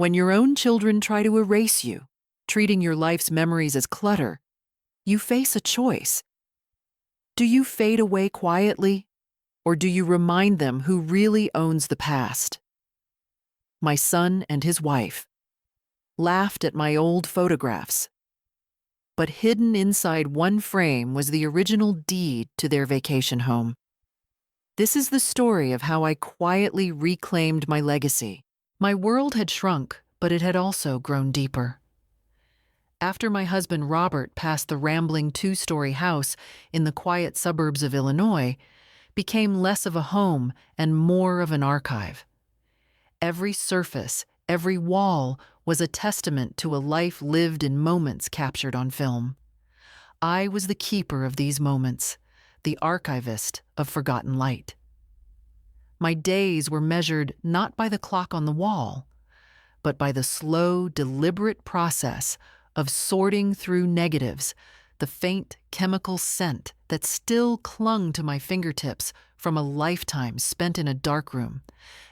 When your own children try to erase you, treating your life's memories as clutter, you face a choice. Do you fade away quietly, or do you remind them who really owns the past? My son and his wife laughed at my old photographs, but hidden inside one frame was the original deed to their vacation home. This is the story of how I quietly reclaimed my legacy. My world had shrunk, but it had also grown deeper. After my husband Robert passed, the rambling two-story house in the quiet suburbs of Illinois became less of a home and more of an archive. Every surface, every wall was a testament to a life lived in moments captured on film. I was the keeper of these moments, the archivist of forgotten light. My days were measured not by the clock on the wall, but by the slow, deliberate process of sorting through negatives, the faint chemical scent that still clung to my fingertips from a lifetime spent in a darkroom,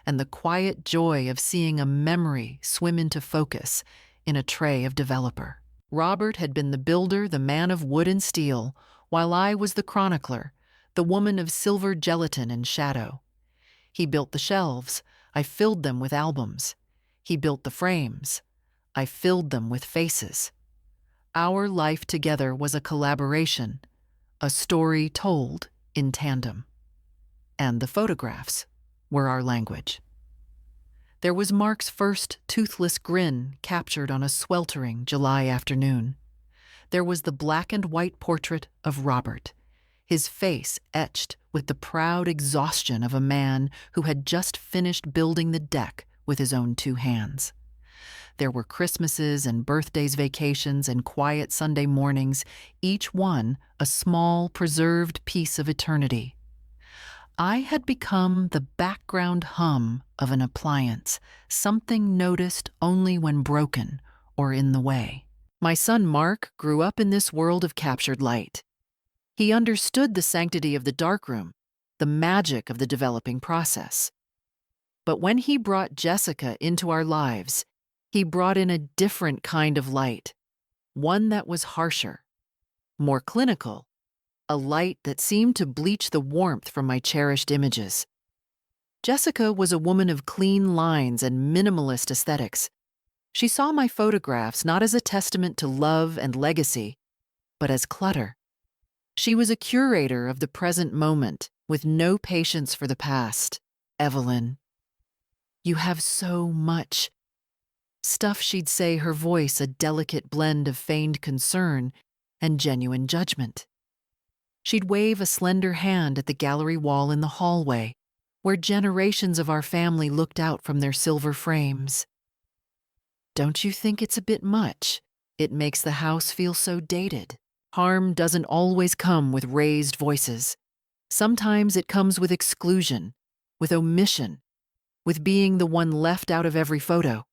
and the quiet joy of seeing a memory swim into focus in a tray of developer. Robert had been the builder, the man of wood and steel, while I was the chronicler, the woman of silver gelatin and shadow. He built the shelves, I filled them with albums. He built the frames, I filled them with faces. Our life together was a collaboration, a story told in tandem. And the photographs were our language. There was Mark's first toothless grin captured on a sweltering July afternoon. There was the black and white portrait of Robert, his face etched with the proud exhaustion of a man who had just finished building the deck with his own two hands. There were Christmases and birthdays, vacations, and quiet Sunday mornings, each one a small, preserved piece of eternity. I had become the background hum of an appliance, something noticed only when broken or in the way. My son Mark grew up in this world of captured light. He understood the sanctity of the darkroom, the magic of the developing process. But when he brought Jessica into our lives, he brought in a different kind of light, one that was harsher, more clinical, a light that seemed to bleach the warmth from my cherished images. Jessica was a woman of clean lines and minimalist aesthetics. She saw my photographs not as a testament to love and legacy, but as clutter. She was a curator of the present moment, with no patience for the past. Evelyn, you have so much. Stuff, she'd say, her voice a delicate blend of feigned concern and genuine judgment. She'd wave a slender hand at the gallery wall in the hallway, where generations of our family looked out from their silver frames. Don't you think it's a bit much? It makes the house feel so dated. Harm doesn't always come with raised voices. Sometimes it comes with exclusion, with omission, with being the one left out of every photo.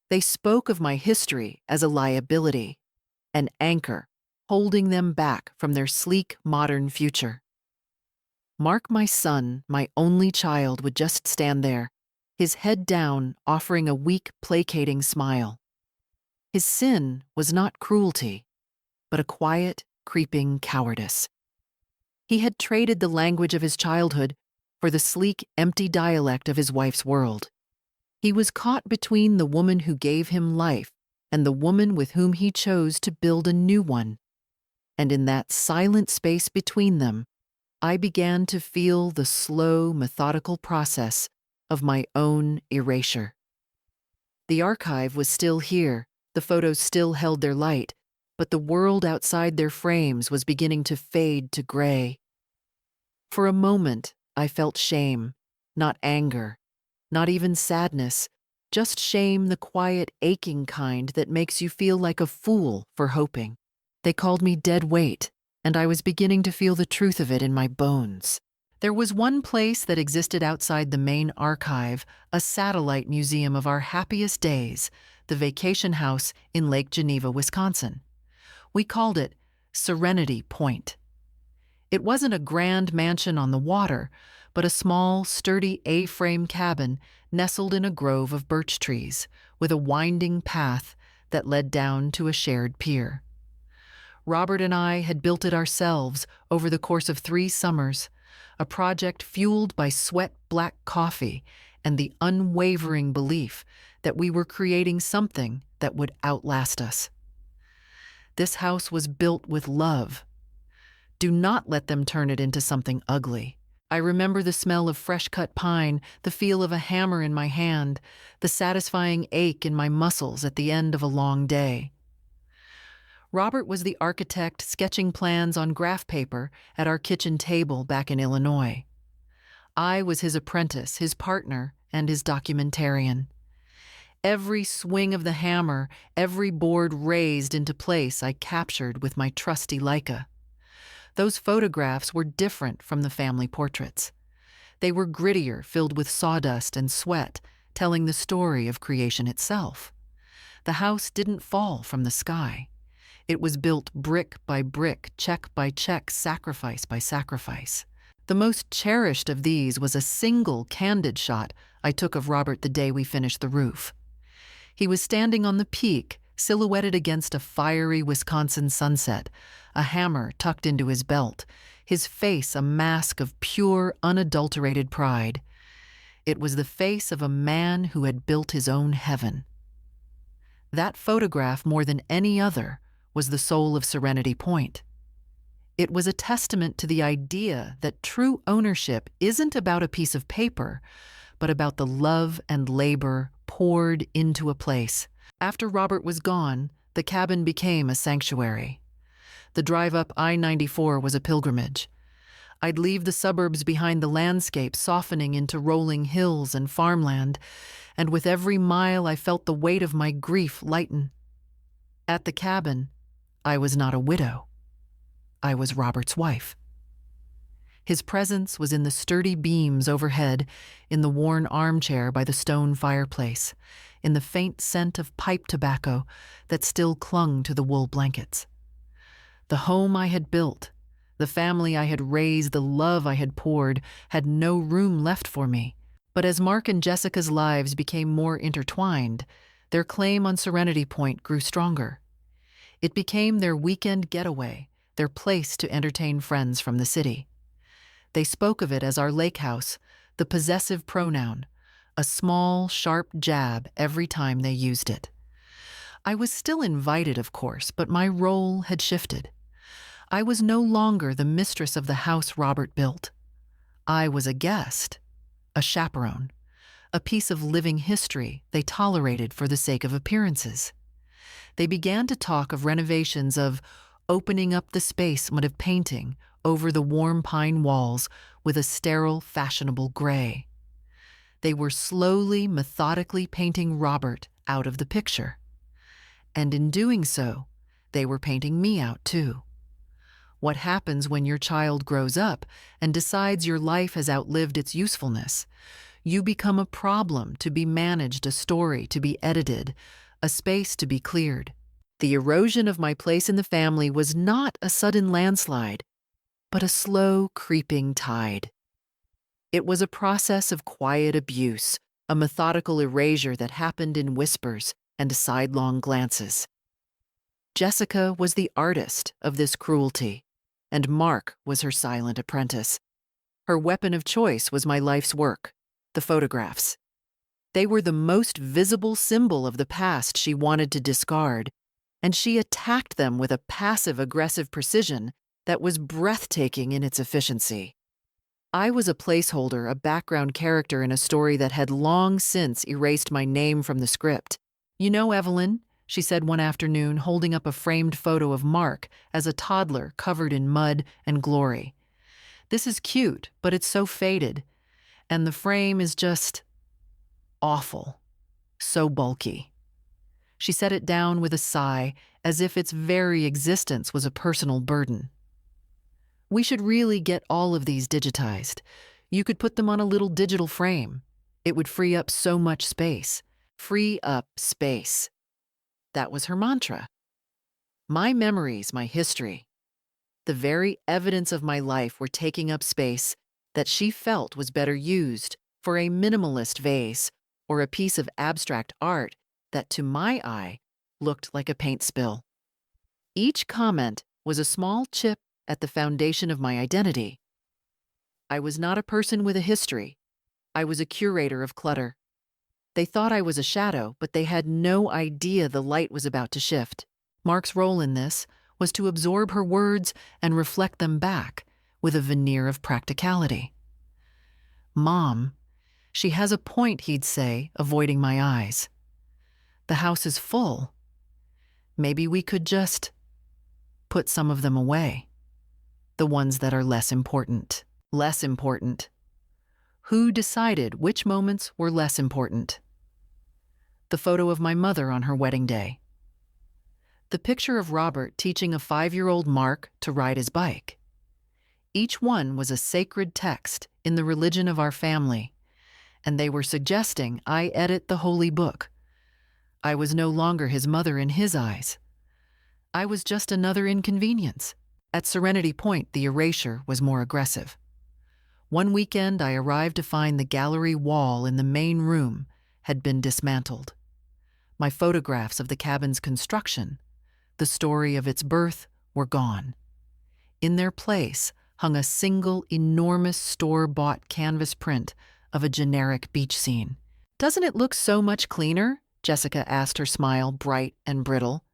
They spoke of my history as a liability, an anchor, holding them back from their sleek, modern future. Mark, my son, my only child, would just stand there, his head down, offering a weak, placating smile. His sin was not cruelty, but a quiet, creeping cowardice. He had traded the language of his childhood for the sleek, empty dialect of his wife's world. He was caught between the woman who gave him life and the woman with whom he chose to build a new one. And in that silent space between them, I began to feel the slow, methodical process of my own erasure. The archive was still here, the photos still held their light, but the world outside their frames was beginning to fade to gray. For a moment, I felt shame, not anger, not even sadness, just shame, the quiet, aching kind that makes you feel like a fool for hoping. They called me dead weight, and I was beginning to feel the truth of it in my bones. There was one place that existed outside the main archive, a satellite museum of our happiest days, the vacation house in Lake Geneva, Wisconsin. We called it Serenity Point. It wasn't a grand mansion on the water, but a small, sturdy A-frame cabin nestled in a grove of birch trees, with a winding path that led down to a shared pier. Robert and I had built it ourselves over the course of 3 summers, a project fueled by sweat-black coffee and the unwavering belief that we were creating something that would outlast us. This house was built with love. Do not let them turn it into something ugly. I remember the smell of fresh-cut pine, the feel of a hammer in my hand, the satisfying ache in my muscles at the end of a long day. Robert was the architect sketching plans on graph paper at our kitchen table back in Illinois. I was his apprentice, his partner, and his documentarian. Every swing of the hammer, every board raised into place I captured with my trusty Leica. Those photographs were different from the family portraits. They were grittier, filled with sawdust and sweat, telling the story of creation itself. The house didn't fall from the sky. It was built brick by brick, check by check, sacrifice by sacrifice. The most cherished of these was a single candid shot I took of Robert the day we finished the roof. He was standing on the peak, silhouetted against a fiery Wisconsin sunset, a hammer tucked into his belt, his face a mask of pure, unadulterated pride. It was the face of a man who had built his own heaven. That photograph, more than any other, was the soul of Serenity Point. It was a testament to the idea that true ownership isn't about a piece of paper, but about the love and labor poured into a place. After Robert was gone, the cabin became a sanctuary. The drive up I-94 was a pilgrimage. I'd leave the suburbs behind, the landscape softening into rolling hills and farmland, and with every mile I felt the weight of my grief lighten. At the cabin, I was not a widow. I was Robert's wife. His presence was in the sturdy beams overhead, in the worn armchair by the stone fireplace, in the faint scent of pipe tobacco that still clung to the wool blankets. The home I had built, the family I had raised, the love I had poured, had no room left for me. But as Mark and Jessica's lives became more intertwined, their claim on Serenity Point grew stronger. It became their weekend getaway, their place to entertain friends from the city. They spoke of it as our lake house, the possessive pronoun, a small, sharp jab every time they used it. I was still invited, of course, but my role had shifted. I was no longer the mistress of the house Robert built. I was a guest, a chaperone, a piece of living history they tolerated for the sake of appearances. They began to talk of renovations, of opening up the space, of painting over the warm pine walls with a sterile, fashionable gray. They were slowly, methodically painting Robert out of the picture. And in doing so, they were painting me out too. What happens when your child grows up and decides your life has outlived its usefulness? You become a problem to be managed, a story to be edited, a space to be cleared. The erosion of my place in the family was not a sudden landslide, but a slow, creeping tide. It was a process of quiet abuse, a methodical erasure that happened in whispers and sidelong glances. Jessica was the artist of this cruelty, and Mark was her silent apprentice. Her weapon of choice was my life's work, the photographs. They were the most visible symbol of the past she wanted to discard, and she attacked them with a passive-aggressive precision that was breathtaking in its efficiency. I was a placeholder, a background character in a story that had long since erased my name from the script. "You know, Evelyn," she said one afternoon, holding up a framed photo of Mark as a toddler covered in mud and glory. "This is cute, but it's so faded, and the frame is just awful, so bulky." She set it down with a sigh, as if its very existence was a personal burden. "We should really get all of these digitized. You could put them on a little digital frame. It would free up so much space. Free up space." That was her mantra. My memories, my history, the very evidence of my life were taking up space, that she felt was better used for a minimalist vase or a piece of abstract art that, to my eye, looked like a paint spill. Each comment was a small chip at the foundation of my identity. I was not a person with a history. I was a curator of clutter. They thought I was a shadow, but they had no idea the light was about to shift. Mark's role in this was to absorb her words and reflect them back with a veneer of practicality. "Mom, she has a point," he'd say, avoiding my eyes. "The house is full. Maybe we could just put some of them away. The ones that are less important." Less important. Who decided which moments were less important? The photo of my mother on her wedding day. The picture of Robert teaching a 5-year-old Mark to ride his bike. Each one was a sacred text in the religion of our family, and they were suggesting I edit the holy book. I was no longer his mother in his eyes. I was just another inconvenience. At Serenity Point, the erasure was more aggressive. One weekend, I arrived to find the gallery wall in the main room had been dismantled. My photographs of the cabin's construction, the story of its birth, were gone. In their place hung a single enormous store-bought canvas print of a generic beach scene. "Doesn't it look so much cleaner?" Jessica asked, her smile bright and brittle.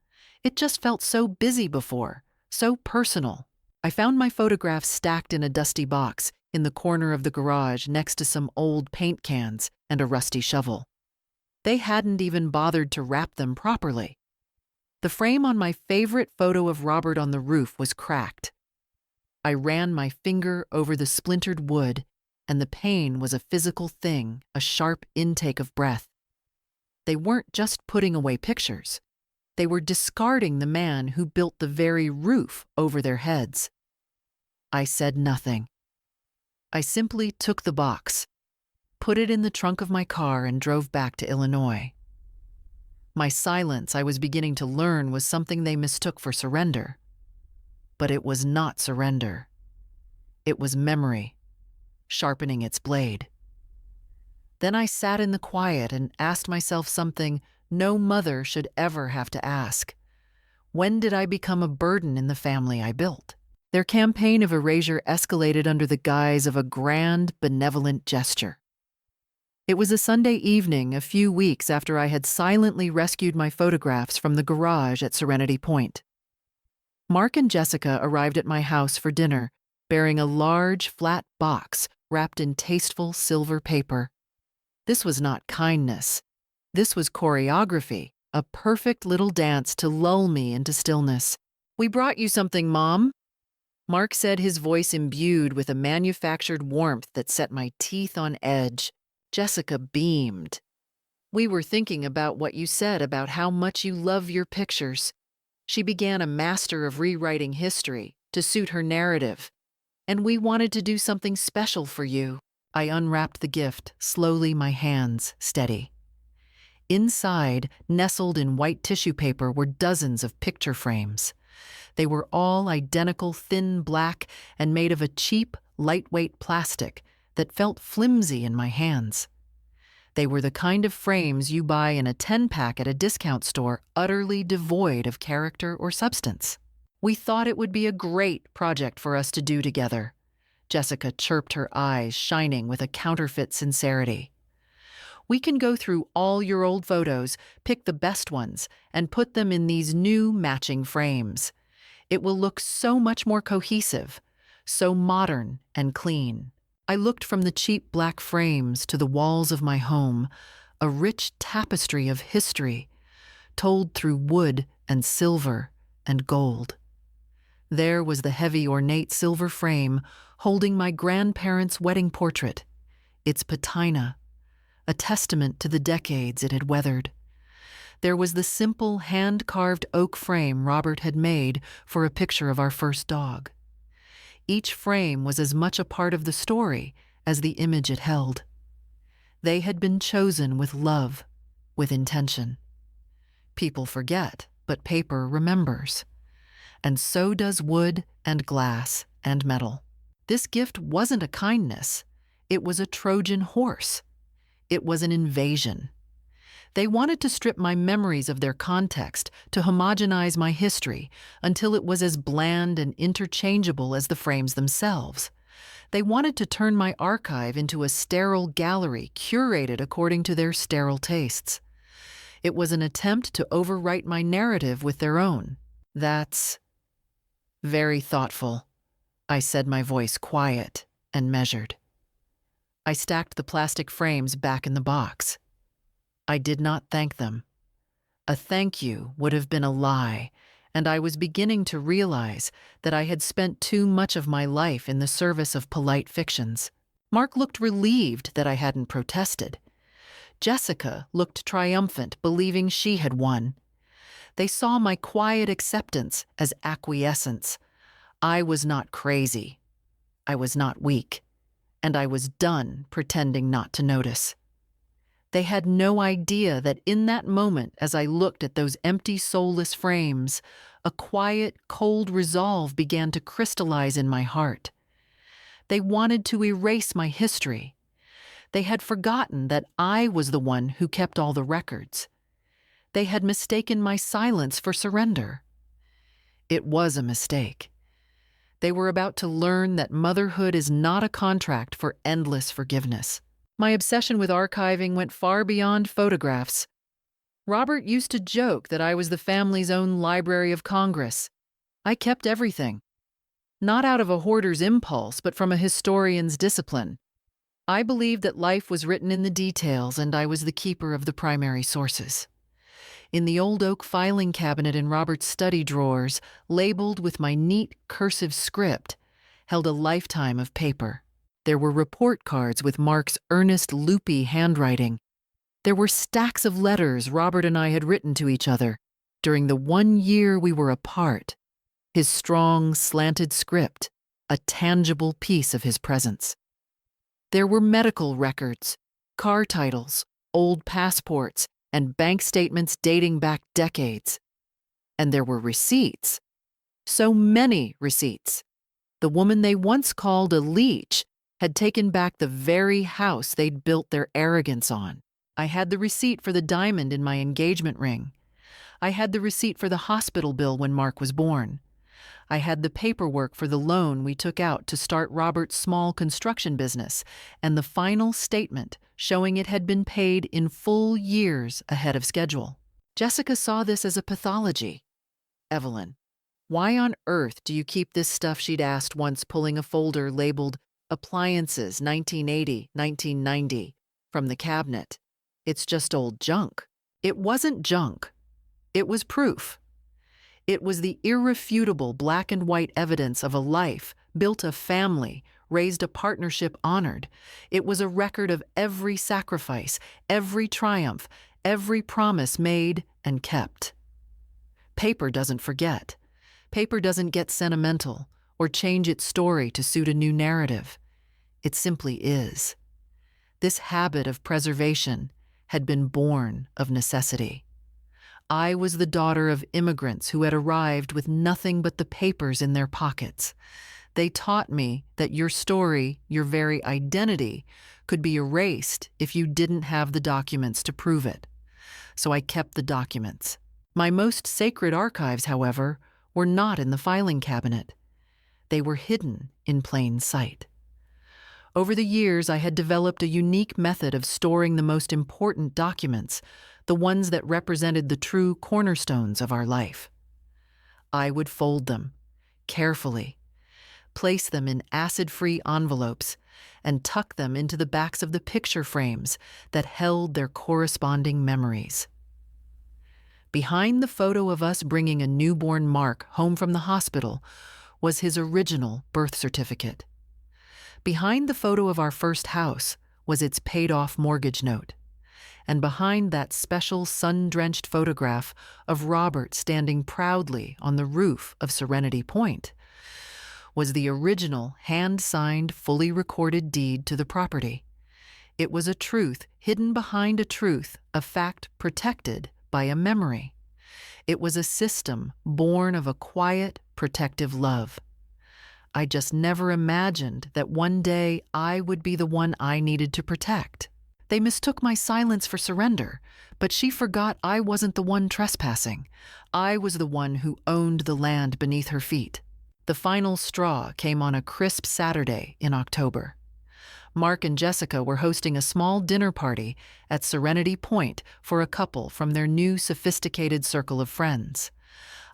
"It just felt so busy before, so personal." I found my photographs stacked in a dusty box in the corner of the garage next to some old paint cans and a rusty shovel. They hadn't even bothered to wrap them properly. The frame on my favorite photo of Robert on the roof was cracked. I ran my finger over the splintered wood, and the pain was a physical thing, a sharp intake of breath. They weren't just putting away pictures. They were discarding the man who built the very roof over their heads. I said nothing. I simply took the box, put it in the trunk of my car, and drove back to Illinois. My silence, I was beginning to learn, was something they mistook for surrender. But it was not surrender. It was memory, sharpening its blade. Then I sat in the quiet and asked myself something no mother should ever have to ask. When did I become a burden in the family I built? Their campaign of erasure escalated under the guise of a grand, benevolent gesture. It was a Sunday evening, a few weeks after I had silently rescued my photographs from the garage at Serenity Point. Mark and Jessica arrived at my house for dinner, bearing a large, flat box wrapped in tasteful silver paper. This was not kindness. This was choreography, a perfect little dance to lull me into stillness. "We brought you something, Mom," Mark said, his voice imbued with a manufactured warmth that set my teeth on edge. Jessica beamed. "We were thinking about what you said about how much you love your pictures." She began a master of rewriting history to suit her narrative, "and we wanted to do something special for you." I unwrapped the gift, slowly, my hands steady. Inside, nestled in white tissue paper, were dozens of picture frames. They were all identical, thin black, and made of a cheap, lightweight plastic that felt flimsy in my hands. They were the kind of frames you buy in a 10-pack at a discount store, utterly devoid of character or substance. "We thought it would be a great project for us to do together," Jessica chirped, her eyes shining with a counterfeit sincerity. "We can go through all your old photos, pick the best ones, and put them in these new matching frames. It will look so much more cohesive, so modern and clean." I looked from the cheap black frames to the walls of my home, a rich tapestry of history, told through wood and silver and gold. There was the heavy, ornate silver frame holding my grandparents' wedding portrait, its patina, a testament to the decades it had weathered. There was the simple, hand-carved oak frame Robert had made for a picture of our first dog. Each frame was as much a part of the story as the image it held. They had been chosen with love, with intention. People forget, but paper remembers. And so does wood and glass and metal. This gift wasn't a kindness. It was a Trojan horse. It was an invasion. They wanted to strip my memories of their context, to homogenize my history, until it was as bland and interchangeable as the frames themselves. They wanted to turn my archive into a sterile gallery curated according to their sterile tastes. It was an attempt to overwrite my narrative with their own. That's very thoughtful, I said, my voice quiet and measured. I stacked the plastic frames back in the box. I did not thank them. A thank you would have been a lie, and I was beginning to realize that I had spent too much of my life in the service of polite fictions. Mark looked relieved that I hadn't protested. Jessica looked triumphant, believing she had won. They saw my quiet acceptance as acquiescence. I was not crazy. I was not weak. And I was done pretending not to notice. They had no idea that in that moment, as I looked at those empty, soulless frames, a quiet, cold resolve began to crystallize in my heart. They wanted to erase my history. They had forgotten that I was the one who kept all the records. They had mistaken my silence for surrender. It was a mistake. They were about to learn that motherhood is not a contract for endless forgiveness. My obsession with archiving went far beyond photographs. Robert used to joke that I was the family's own Library of Congress. I kept everything. Not out of a hoarder's impulse, but from a historian's discipline. I believed that life was written in the details, and I was the keeper of the primary sources. In the old oak filing cabinet in Robert's study drawers, labeled with my neat cursive script, held a lifetime of paper. There were report cards with Mark's earnest, loopy handwriting. There were stacks of letters Robert and I had written to each other during the 1 year we were apart. His strong, slanted script, a tangible piece of his presence. There were medical records, car titles, old passports, and bank statements dating back decades. And there were receipts. So many receipts. The woman they once called a leech had taken back the very house they'd built their arrogance on. I had the receipt for the diamond in my engagement ring. I had the receipt for the hospital bill when Mark was born. I had the paperwork for the loan we took out to start Robert's small construction business, and the final statement showing it had been paid in full years ahead of schedule. Jessica saw this as a pathology. Evelyn, why on earth do you keep this stuff? She'd asked once, pulling a folder labeled Appliances 1980, 1990 from the cabinet. It's just old junk. It wasn't junk. It was proof. It was the irrefutable black and white evidence of a life, built a family, raised a partnership honored. It was a record of every sacrifice, every triumph, every promise made and kept. Paper doesn't forget. Paper doesn't get sentimental or change its story to suit a new narrative. It simply is. This habit of preservation had been born of necessity. I was the daughter of immigrants who had arrived with nothing but the papers in their pockets. They taught me that your story, your very identity, could be erased if you didn't have the documents to prove it. So I kept the documents. My most sacred archives, however, were not in the filing cabinet. They were hidden in plain sight. Over the years, I had developed a unique method of storing the most important documents, the ones that represented the true cornerstones of our life. I would fold them, carefully, place them in acid-free envelopes, and tuck them into the backs of the picture frames that held their corresponding memories. Behind the photo of us bringing a newborn Mark home from the hospital was his original birth certificate. Behind the photo of our first house was its paid-off mortgage note. And behind that special sun-drenched photograph of Robert standing proudly on the roof of Serenity Point was the original hand-signed, fully recorded deed to the property. It was a truth hidden behind a truth, a fact protected by a memory. It was a system born of a quiet, protective love. I just never imagined that one day I would be the one I needed to protect. They mistook my silence for surrender, but she forgot I wasn't the one trespassing. I was the one who owned the land beneath her feet. The final straw came on a crisp Saturday in October. Mark and Jessica were hosting a small dinner party at Serenity Point for a couple from their new sophisticated circle of friends.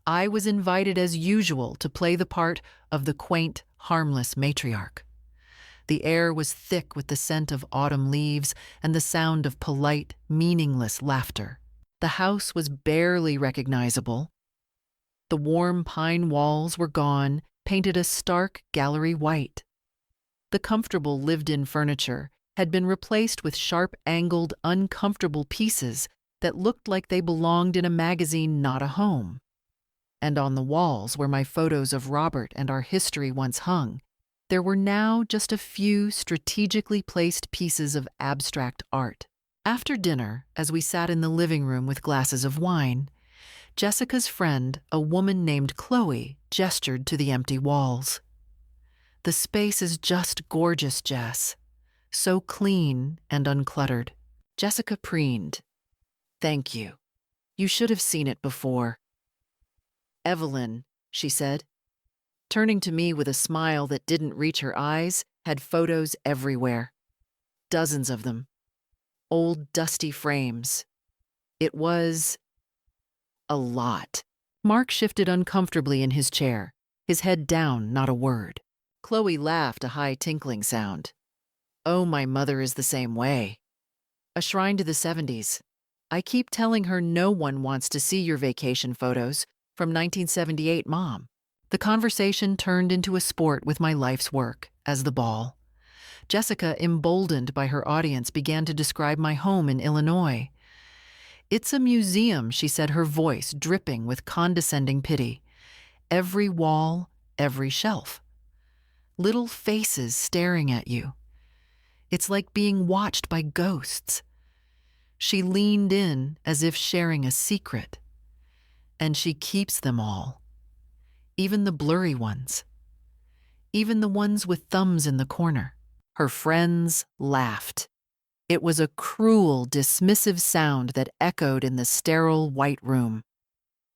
I was invited as usual to play the part of the quaint, harmless matriarch. The air was thick with the scent of autumn leaves and the sound of polite, meaningless laughter. The house was barely recognizable. The warm pine walls were gone, painted a stark gallery white. The comfortable lived-in furniture had been replaced with sharp-angled, uncomfortable pieces that looked like they belonged in a magazine, not a home. And on the walls where my photos of Robert and our history once hung, there were now just a few strategically placed pieces of abstract art. After dinner, as we sat in the living room with glasses of wine, Jessica's friend, a woman named Chloe, gestured to the empty walls. "The space is just gorgeous, Jess. So clean and uncluttered." Jessica preened. "Thank you. You should have seen it before." "Evelyn," she said, turning to me with a smile that didn't reach her eyes, had photos everywhere. Dozens of them. Old dusty frames. It was a lot. Mark shifted uncomfortably in his chair, his head down, not a word. Chloe laughed, a high tinkling sound. "Oh, my mother is the same way. A shrine to the 70s. I keep telling her no one wants to see your vacation photos from 1978, Mom." The conversation turned into a sport with my life's work, as the ball. Jessica, emboldened by her audience, began to describe my home in Illinois. "It's a museum," she said, her voice dripping with condescending pity. "Every wall, every shelf. Little faces staring at you. It's like being watched by ghosts." She leaned in as if sharing a secret. "And she keeps them all. Even the blurry ones. Even the ones with thumbs in the corner." Her friends laughed. It was a cruel, dismissive sound that echoed in the sterile white room.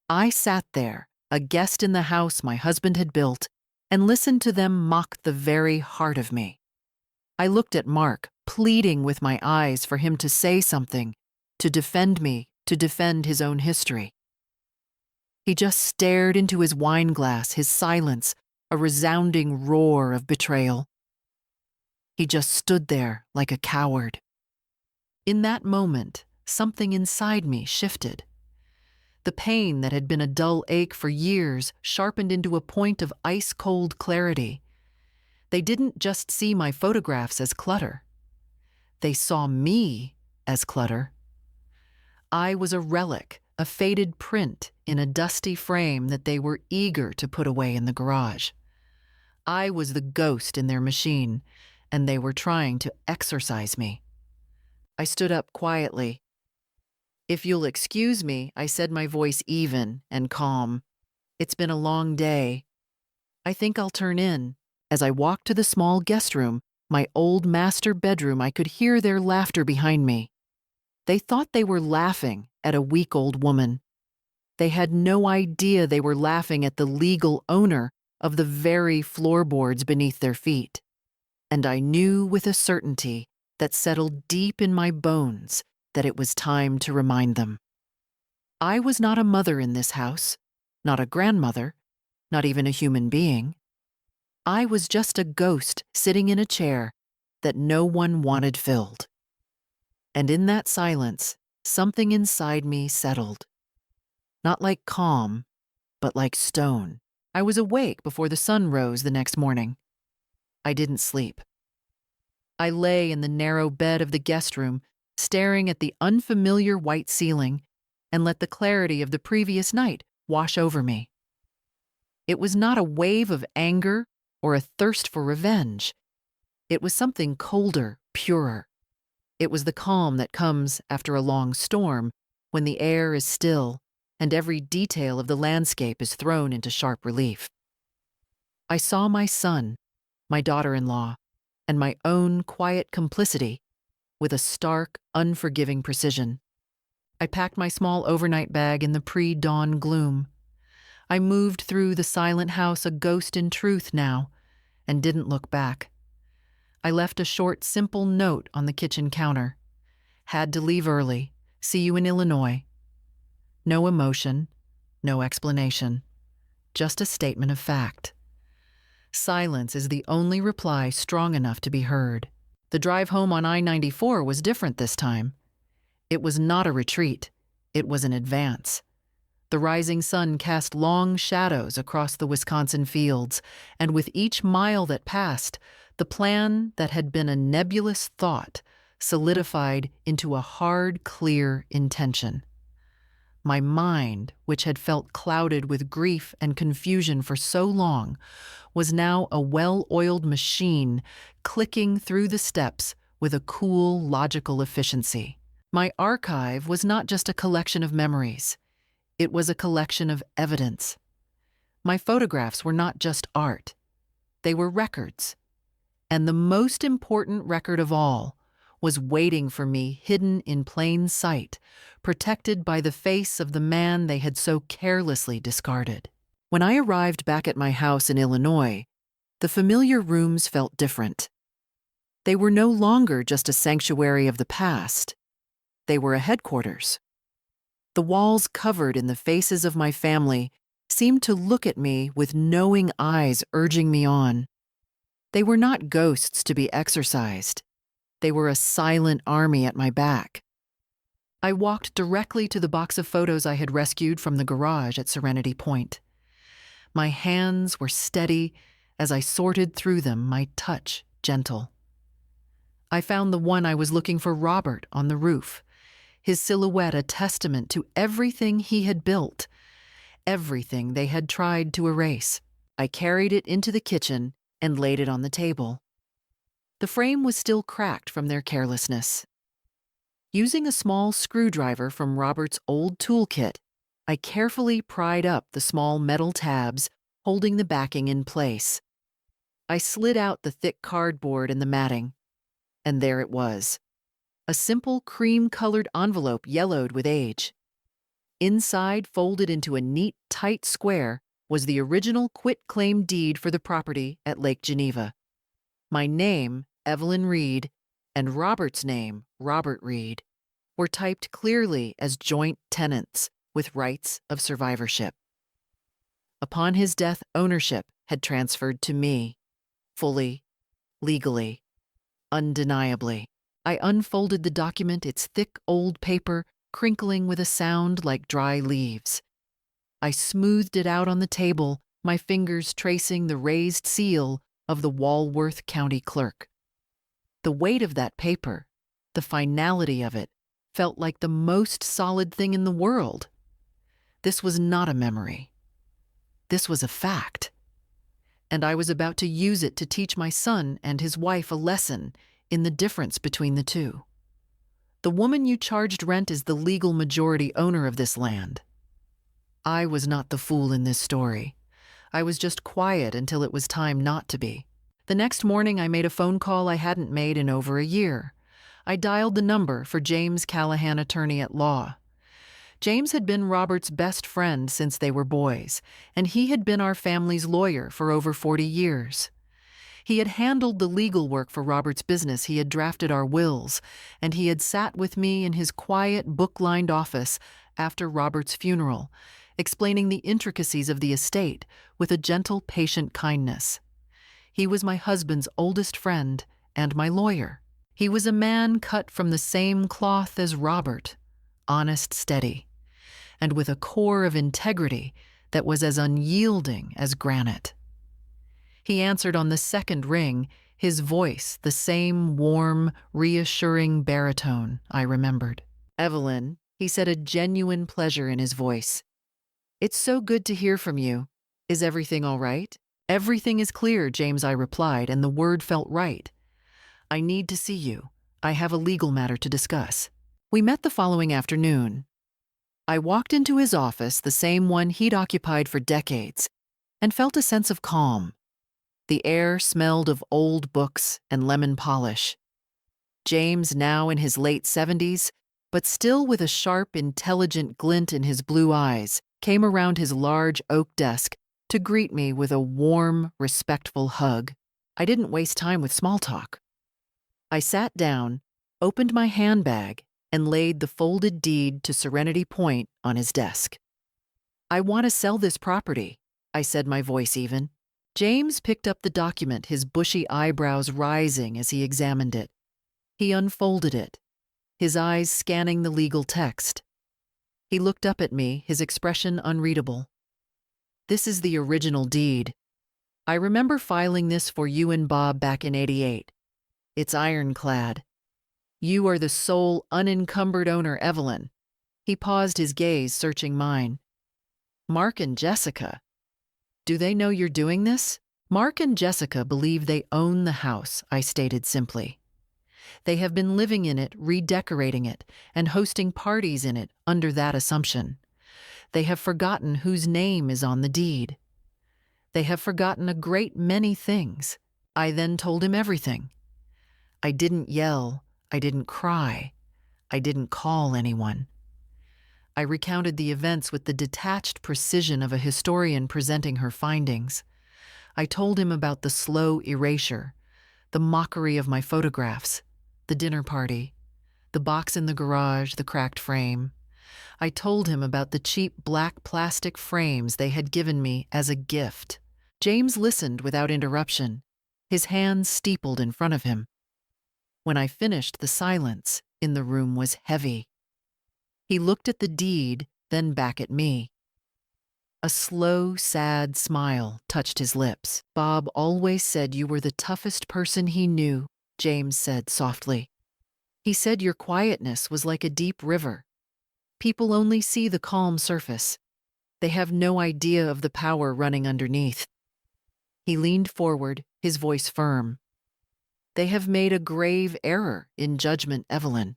I sat there, a guest in the house my husband had built, and listened to them mock the very heart of me. I looked at Mark, pleading with my eyes for him to say something, to defend me, to defend his own history. He just stared into his wine glass, his silence, a resounding roar of betrayal. He just stood there like a coward. In that moment, something inside me shifted. The pain that had been a dull ache for years sharpened into a point of ice-cold clarity. They didn't just see my photographs as clutter. They saw me as clutter. I was a relic, a faded print in a dusty frame that they were eager to put away in the garage. I was the ghost in their machine, and they were trying to exorcise me. I stood up quietly. "If you'll excuse me," I said, my voice even and calm. "It's been a long day. I think I'll turn in." As I walked to the small guest room, my old master bedroom, I could hear their laughter behind me. They thought they were laughing at a weak old woman. They had no idea they were laughing at the legal owner of the very floorboards beneath their feet. And I knew with a certainty that settled deep in my bones that it was time to remind them. I was not a mother in this house, not a grandmother, not even a human being. I was just a ghost sitting in a chair that no one wanted filled. And in that silence, something inside me settled. Not like calm, but like stone. I was awake before the sun rose the next morning. I didn't sleep. I lay in the narrow bed of the guest room, staring at the unfamiliar white ceiling, and let the clarity of the previous night wash over me. It was not a wave of anger or a thirst for revenge. It was something colder, purer. It was the calm that comes after a long storm, when the air is still and every detail of the landscape is thrown into sharp relief. I saw my son, my daughter-in-law, and my own quiet complicity with a stark, unforgiving precision. I packed my small overnight bag in the pre-dawn gloom. I moved through the silent house, a ghost in truth now, and didn't look back. I left a short, simple note on the kitchen counter. Had to leave early. See you in Illinois. No emotion, no explanation. Just a statement of fact. Silence is the only reply strong enough to be heard. The drive home on I-94 was different this time. It was not a retreat. It was an advance. The rising sun cast long shadows across the Wisconsin fields, and with each mile that passed, the plan that had been a nebulous thought solidified into a hard, clear intention. My mind, which had felt clouded with grief and confusion for so long, was now a well-oiled machine clicking through the steps with a cool, logical efficiency. My archive was not just a collection of memories. It was a collection of evidence. My photographs were not just art. They were records. And the most important record of all was waiting for me hidden in plain sight, protected by the face of the man they had so carelessly discarded. When I arrived back at my house in Illinois, the familiar rooms felt different. They were no longer just a sanctuary of the past. They were a headquarters. The walls covered in the faces of my family seemed to look at me with knowing eyes urging me on. They were not ghosts to be exorcised. They were a silent army at my back. I walked directly to the box of photos I had rescued from the garage at Serenity Point. My hands were steady as I sorted through them, my touch gentle. I found the one I was looking for, Robert, on the roof, his silhouette a testament to everything he had built, everything they had tried to erase. I carried it into the kitchen and laid it on the table. The frame was still cracked from their carelessness. Using a small screwdriver from Robert's old toolkit, I carefully pried up the small metal tabs holding the backing in place. I slid out the thick cardboard and the matting, and there it was, a simple cream-colored envelope yellowed with age. Inside, folded into a neat, tight square, was the original quit-claim deed for the property at Lake Geneva. My name, Evelyn Reed, and Robert's name, Robert Reed, were typed clearly as joint tenants with rights of survivorship. Upon his death, ownership had transferred to me, fully, legally, undeniably. I unfolded the document, its thick old paper crinkling with a sound like dry leaves. I smoothed it out on the table, my fingers tracing the raised seal of the Walworth County clerk. The weight of that paper, the finality of it, felt like the most solid thing in the world. This was not a memory. This was a fact. And I was about to use it to teach my son and his wife a lesson in the difference between the two. The woman you charged rent is the legal majority owner of this land. I was not the fool in this story. I was just quiet until it was time not to be. The next morning, I made a phone call I hadn't made in over a year. I dialed the number for James Callahan, attorney at law. James had been Robert's best friend since they were boys, and he had been our family's lawyer for over 40 years. He had handled the legal work for Robert's business, he had drafted our wills, and he had sat with me in his quiet, book-lined office after Robert's funeral, explaining the intricacies of the estate with a gentle, patient kindness. He was my husband's oldest friend and my lawyer. He was a man cut from the same cloth as Robert, honest, steady, and with a core of integrity that was as unyielding as granite. He answered on the second ring, his voice the same warm, reassuring baritone I remembered. "Evelyn," he said, a genuine pleasure in his voice. "It's so good to hear from you. Is everything all right?" "Everything is clear," James, I replied, and the word felt right. "I need to see you. I have a legal matter to discuss." We met the following afternoon. I walked into his office, the same one he'd occupied for decades, and felt a sense of calm. The air smelled of old books and lemon polish. James, now in his late 70s, but still with a sharp, intelligent glint in his blue eyes, came around his large oak desk to greet me with a warm, respectful hug. I didn't waste time with small talk. I sat down, opened my handbag, and laid the folded deed to Serenity Point on his desk. "I want to sell this property," I said, my voice even. James picked up the document, his bushy eyebrows rising as he examined it. He unfolded it, his eyes scanning the legal text. He looked up at me, his expression unreadable. "This is the original deed. I remember filing this for you and Bob back in '88. It's ironclad. You are the sole unencumbered owner, Evelyn." He paused, his gaze searching mine. "Mark and Jessica. Do they know you're doing this?" "Mark and Jessica believe they own the house," I stated simply. "They have been living in it, redecorating it, and hosting parties in it under that assumption. They have forgotten whose name is on the deed. They have forgotten a great many things." I then told him everything. I didn't yell, I didn't cry, I didn't call anyone. I recounted the events with the detached precision of a historian presenting her findings. I told him about the slow erasure, the mockery of my photographs, the dinner party, the box in the garage, the cracked frame. I told him about the cheap black plastic frames they had given me as a gift. James listened without interruption, his hands steepled in front of him. When I finished, the silence in the room was heavy. He looked at the deed, then back at me. A slow, sad smile touched his lips. "Bob always said you were the toughest person he knew," James said softly. "He said your quietness was like a deep river. People only see the calm surface. They have no idea of the power running underneath." He leaned forward, his voice firm. "They have made a grave error in judgment, Evelyn.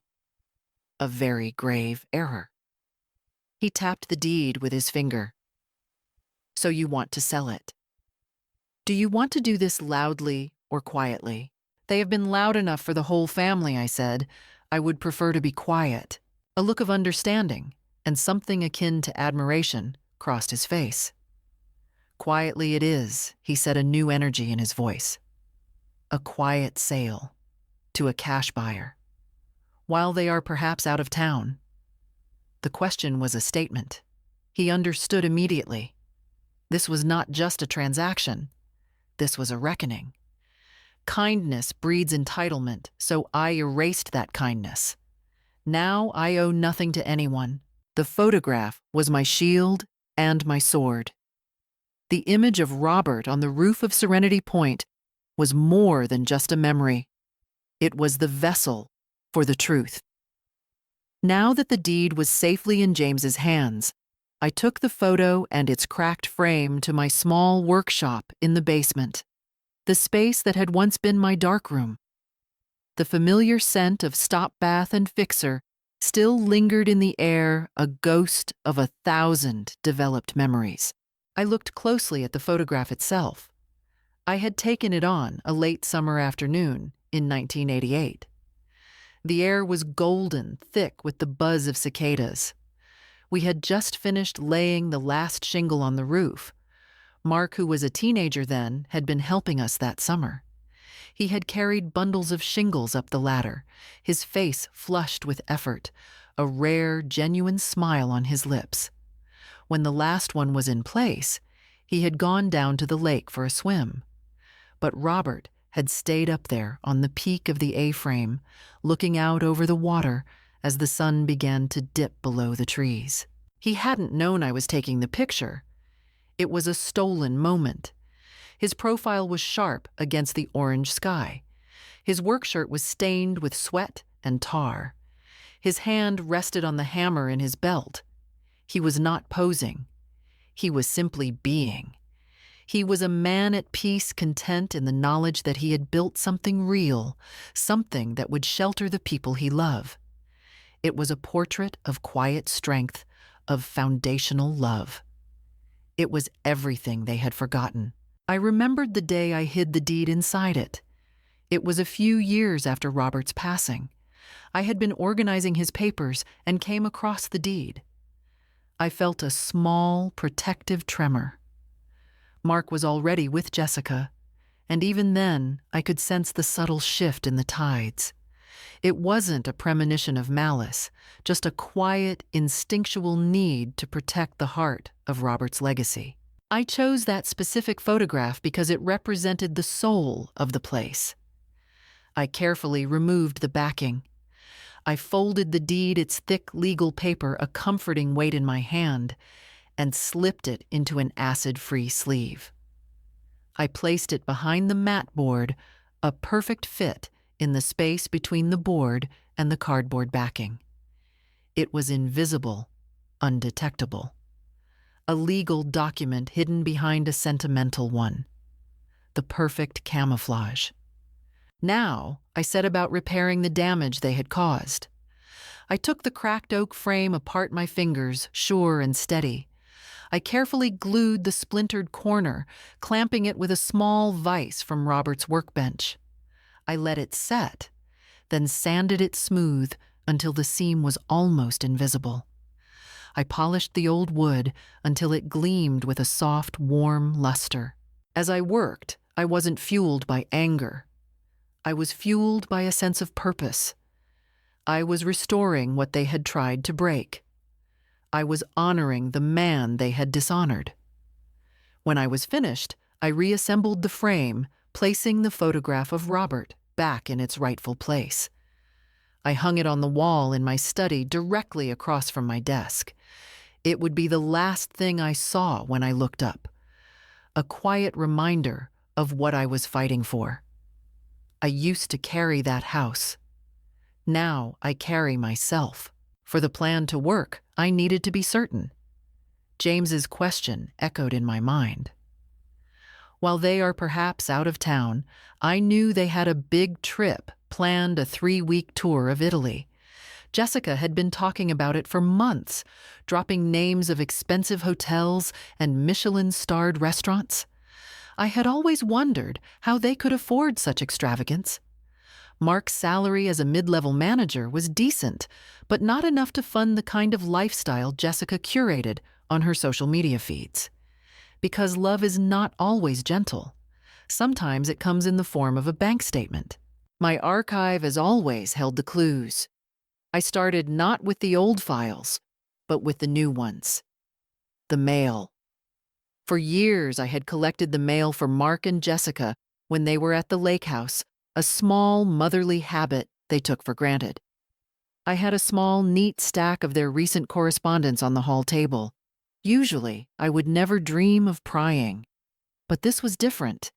A very grave error." He tapped the deed with his finger. "So you want to sell it. Do you want to do this loudly or quietly?" "They have been loud enough for the whole family," I said. "I would prefer to be quiet." A look of understanding and something akin to admiration crossed his face. "Quietly it is," he said, a new energy in his voice. "A quiet sale to a cash buyer, while they are perhaps out of town." The question was a statement. He understood immediately. This was not just a transaction. This was a reckoning. Kindness breeds entitlement, so I erased that kindness. Now I owe nothing to anyone. The photograph was my shield and my sword. The image of Robert on the roof of Serenity Point was more than just a memory. It was the vessel for the truth. Now that the deed was safely in James's hands, I took the photo and its cracked frame to my small workshop in the basement, the space that had once been my darkroom. The familiar scent of stop bath and fixer still lingered in the air, a ghost of 1,000 developed memories. I looked closely at the photograph itself. I had taken it on a late summer afternoon in 1988. The air was golden, thick with the buzz of cicadas. We had just finished laying the last shingle on the roof. Mark, who was a teenager then, had been helping us that summer. He had carried bundles of shingles up the ladder, his face flushed with effort, a rare, genuine smile on his lips. When the last one was in place, he had gone down to the lake for a swim. But Robert had stayed up there on the peak of the A-frame, looking out over the water as the sun began to dip below the trees. He hadn't known I was taking the picture. It was a stolen moment. His profile was sharp against the orange sky. His work shirt was stained with sweat and tar. His hand rested on the hammer in his belt. He was not posing. He was simply being. He was a man at peace, content in the knowledge that he had built something real, something that would shelter the people he loved. It was a portrait of quiet strength, of foundational love. It was everything they had forgotten. I remembered the day I hid the deed inside it. It was a few years after Robert's passing. I had been organizing his papers and came across the deed. I felt a small, protective tremor. Mark was already with Jessica, and even then I could sense the subtle shift in the tides. It wasn't a premonition of malice, just a quiet, instinctual need to protect the heart of Robert's legacy. I chose that specific photograph because it represented the soul of the place. I carefully removed the backing. I folded the deed, its thick legal paper, a comforting weight in my hand, and slipped it into an acid-free sleeve. I placed it behind the mat board, a perfect fit in the space between the board and the cardboard backing. It was invisible, undetectable. A legal document hidden behind a sentimental one. The perfect camouflage. Now, I set about repairing the damage they had caused. I took the cracked oak frame apart, my fingers sure and steady. I carefully glued the splintered corner, clamping it with a small vise from Robert's workbench. I let it set, then sanded it smooth until the seam was almost invisible. I polished the old wood until it gleamed with a soft, warm luster. As I worked, I wasn't fueled by anger. I was fueled by a sense of purpose. I was restoring what they had tried to break. I was honoring the man they had dishonored. When I was finished, I reassembled the frame, placing the photograph of Robert back in its rightful place. I hung it on the wall in my study directly across from my desk. It would be the last thing I saw when I looked up. A quiet reminder of what I was fighting for. I used to carry that house. Now I carry myself. For the plan to work, I needed to be certain. James's question echoed in my mind. While they are perhaps out of town, I knew they had a big trip planned, a 3-week tour of Italy. Jessica had been talking about it for months, dropping names of expensive hotels and Michelin-starred restaurants. I had always wondered how they could afford such extravagance. Mark's salary as a mid-level manager was decent, but not enough to fund the kind of lifestyle Jessica curated on her social media feeds. Because love is not always gentle. Sometimes it comes in the form of a bank statement. My archive, as always, held the clues. I started not with the old files, but with the new ones. The mail. For years, I had collected the mail for Mark and Jessica when they were at the lake house, a small, motherly habit they took for granted. I had a small, neat stack of their recent correspondence on the hall table. Usually, I would never dream of prying. But this was different.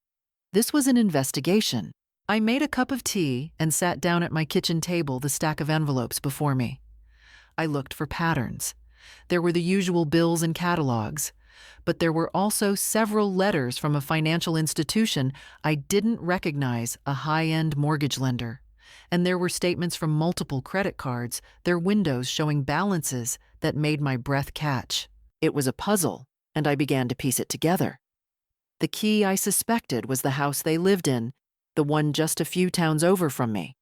This was an investigation. I made a cup of tea and sat down at my kitchen table, the stack of envelopes before me. I looked for patterns. There were the usual bills and catalogs, but there were also several letters from a financial institution I didn't recognize, a high-end mortgage lender. And there were statements from multiple credit cards, their windows showing balances that made my breath catch. It was a puzzle, and I began to piece it together. The key, I suspected, was the house they lived in, the one just a few towns over from me.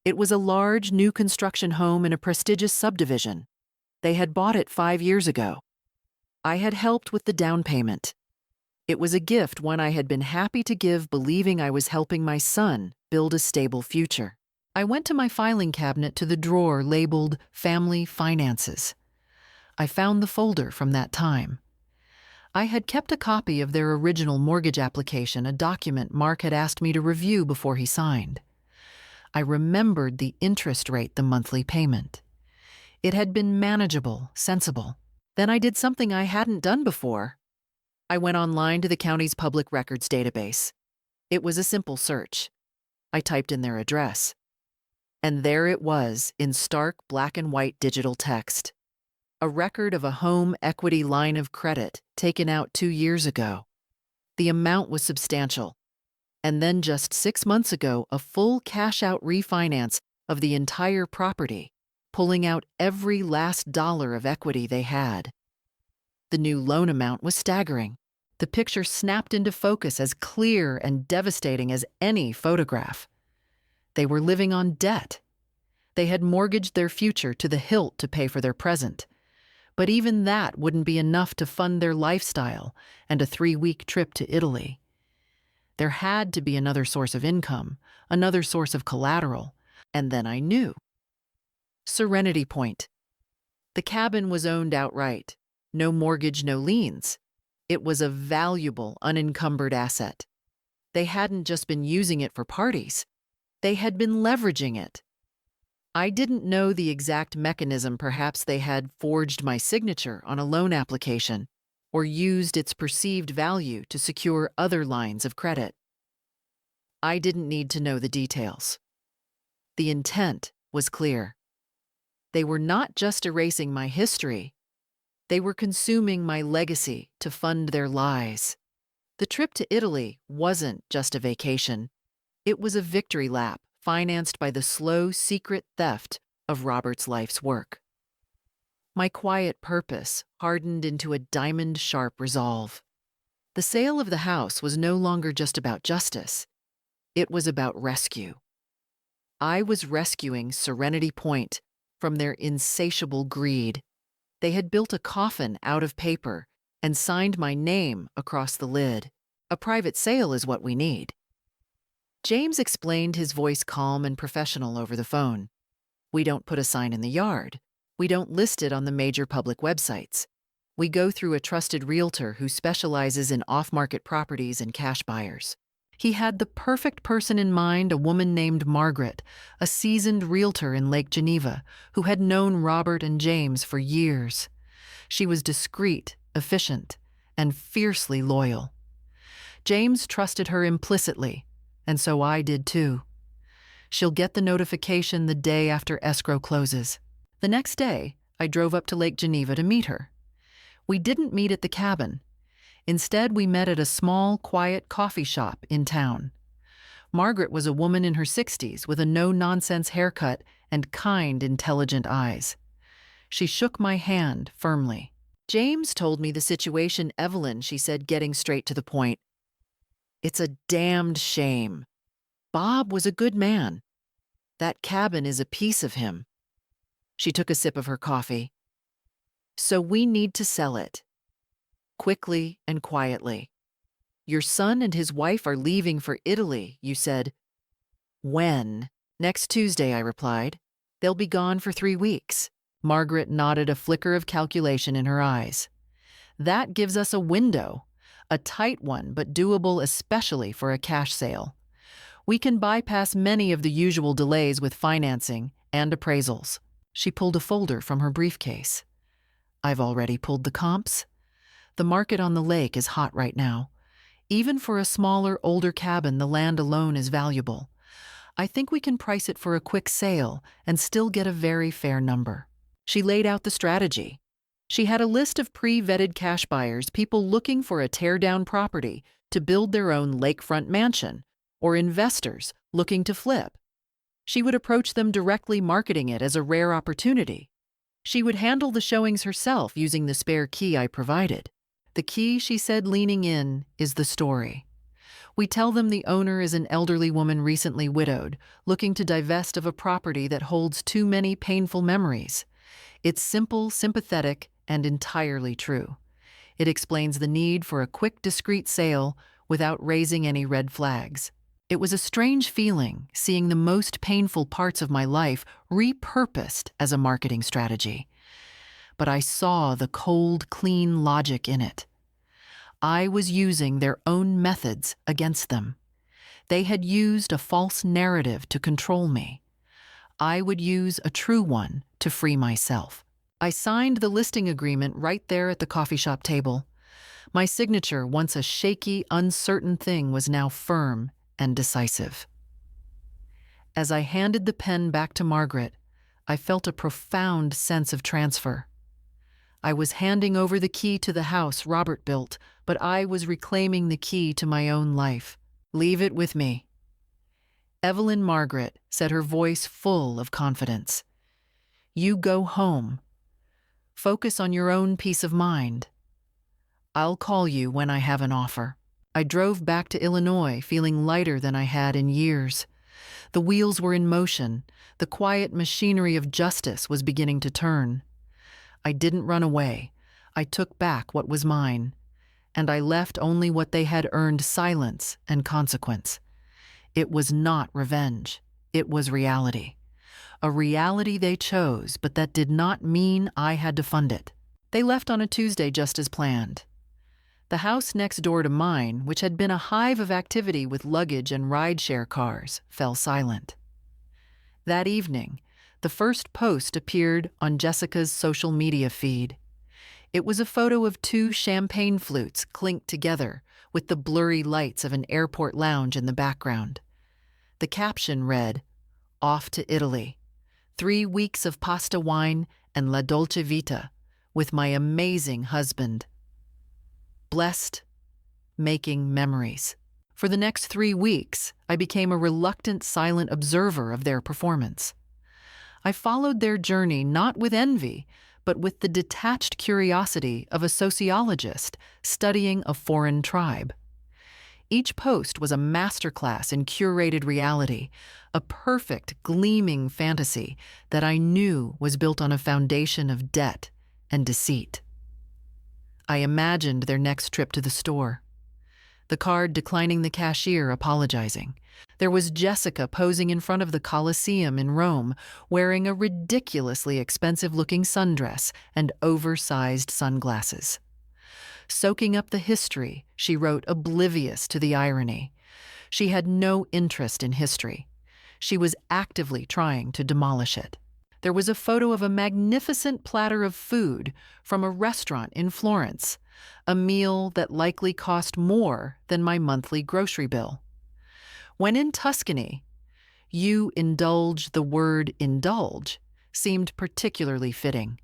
It was a large, new construction home in a prestigious subdivision. They had bought it 5 years ago. I had helped with the down payment. It was a gift, one I had been happy to give, believing I was helping my son build a stable future. I went to my filing cabinet, to the drawer labeled Family Finances. I found the folder from that time. I had kept a copy of their original mortgage application, a document Mark had asked me to review before he signed. I remembered the interest rate, the monthly payment. It had been manageable, sensible. Then I did something I hadn't done before. I went online to the county's public records database. It was a simple search. I typed in their address. And there it was, in stark black and white digital text. A record of a home equity line of credit taken out 2 years ago. The amount was substantial. And then just 6 months ago, a full cash-out refinance of the entire property, pulling out every last dollar of equity they had. The new loan amount was staggering. The picture snapped into focus as clear and devastating as any photograph. They were living on debt. They had mortgaged their future to the hilt to pay for their present. But even that wouldn't be enough to fund their lifestyle and a 3-week trip to Italy. There had to be another source of income, another source of collateral, and then I knew. Serenity Point. The cabin was owned outright. No mortgage, no liens. It was a valuable, unencumbered asset. They hadn't just been using it for parties. They had been leveraging it. I didn't know the exact mechanism. Perhaps they had forged my signature on a loan application or used its perceived value to secure other lines of credit. I didn't need to know the details. The intent was clear. They were not just erasing my history. They were consuming my legacy to fund their lies. The trip to Italy wasn't just a vacation. It was a victory lap financed by the slow, secret theft of Robert's life's work. My quiet purpose hardened into a diamond-sharp resolve. The sale of the house was no longer just about justice. It was about rescue. I was rescuing Serenity Point from their insatiable greed. They had built a coffin out of paper and signed my name across the lid. A private sale is what we need. James explained, his voice calm and professional over the phone. We don't put a sign in the yard. We don't list it on the major public websites. We go through a trusted realtor who specializes in off-market properties and cash buyers. He had the perfect person in mind, a woman named Margaret, a seasoned realtor in Lake Geneva, who had known Robert and James for years. She was discreet, efficient, and fiercely loyal. James trusted her implicitly, and so I did too. She'll get the notification the day after escrow closes. The next day, I drove up to Lake Geneva to meet her. We didn't meet at the cabin. Instead, we met at a small, quiet coffee shop in town. Margaret was a woman in her 60s with a no-nonsense haircut and kind, intelligent eyes. She shook my hand firmly. James told me the situation. Evelyn, she said, getting straight to the point. It's a damned shame. Bob was a good man. That cabin is a piece of him. She took a sip of her coffee. So we need to sell it. Quickly and quietly. Your son and his wife are leaving for Italy, you said. When? Next Tuesday, I replied. They'll be gone for 3 weeks. Margaret nodded, a flicker of calculation in her eyes. That gives us a window. A tight one, but doable, especially for a cash sale. We can bypass many of the usual delays with financing and appraisals. She pulled a folder from her briefcase. I've already pulled the comps. The market on the lake is hot right now. Even for a smaller, older cabin, the land alone is valuable. I think we can price it for a quick sale and still get a very fair number. She laid out the strategy. She had a list of pre-vetted cash buyers, people looking for a tear-down property to build their own lakefront mansion, or investors looking to flip. She would approach them directly, marketing it as a rare opportunity. She would handle the showings herself using the spare key I provided. The key, she said, leaning in, is the story. We tell them the owner is an elderly woman recently widowed, looking to divest of a property that holds too many painful memories. It's simple, sympathetic, and entirely true. It explains the need for a quick, discreet sale without raising any red flags. It was a strange feeling, seeing the most painful parts of my life repurposed as a marketing strategy. But I saw the cold, clean logic in it. I was using their own methods against them. They had used a false narrative to control me. I would use a true one to free myself. I signed the listing agreement right there at the coffee shop table. My signature, once a shaky, uncertain thing, was now firm and decisive. As I handed the pen back to Margaret, I felt a profound sense of transfer. I was handing over the key to the house Robert built, but I was reclaiming the key to my own life. Leave it with me. Evelyn, Margaret said, her voice full of confidence. You go home. Focus on your own peace of mind. I'll call you when I have an offer. I drove back to Illinois feeling lighter than I had in years. The wheels were in motion. The quiet machinery of justice was beginning to turn. I didn't run away. I took back what was mine. And I left only what they had earned: silence and consequence. It was not revenge. It was reality. A reality they chose, but that did not mean I had to fund it. They left on a Tuesday just as planned. The house next door to mine, which had been a hive of activity with luggage and rideshare cars, fell silent. That evening, the first post appeared on Jessica's social media feed. It was a photo of two champagne flutes clinked together with the blurry lights of an airport lounge in the background. The caption read, "Off to Italy. 3 weeks of pasta wine and la dolce vita with my amazing husband. Blessed, making memories." For the next 3 weeks, I became a reluctant, silent observer of their performance. I followed their journey not with envy, but with the detached curiosity of a sociologist studying a foreign tribe. Each post was a masterclass in curated reality, a perfect, gleaming fantasy that I knew was built on a foundation of debt and deceit. I imagined their next trip to the store. The card declining the cashier, apologizing. There was Jessica posing in front of the Colosseum in Rome, wearing a ridiculously expensive-looking sundress and oversized sunglasses. Soaking up the history, she wrote, oblivious to the irony. She had no interest in history. She was actively trying to demolish it. There was a photo of a magnificent platter of food from a restaurant in Florence, a meal that likely cost more than my monthly grocery bill. When in Tuscany, "You indulge," the word indulge seemed particularly fitting.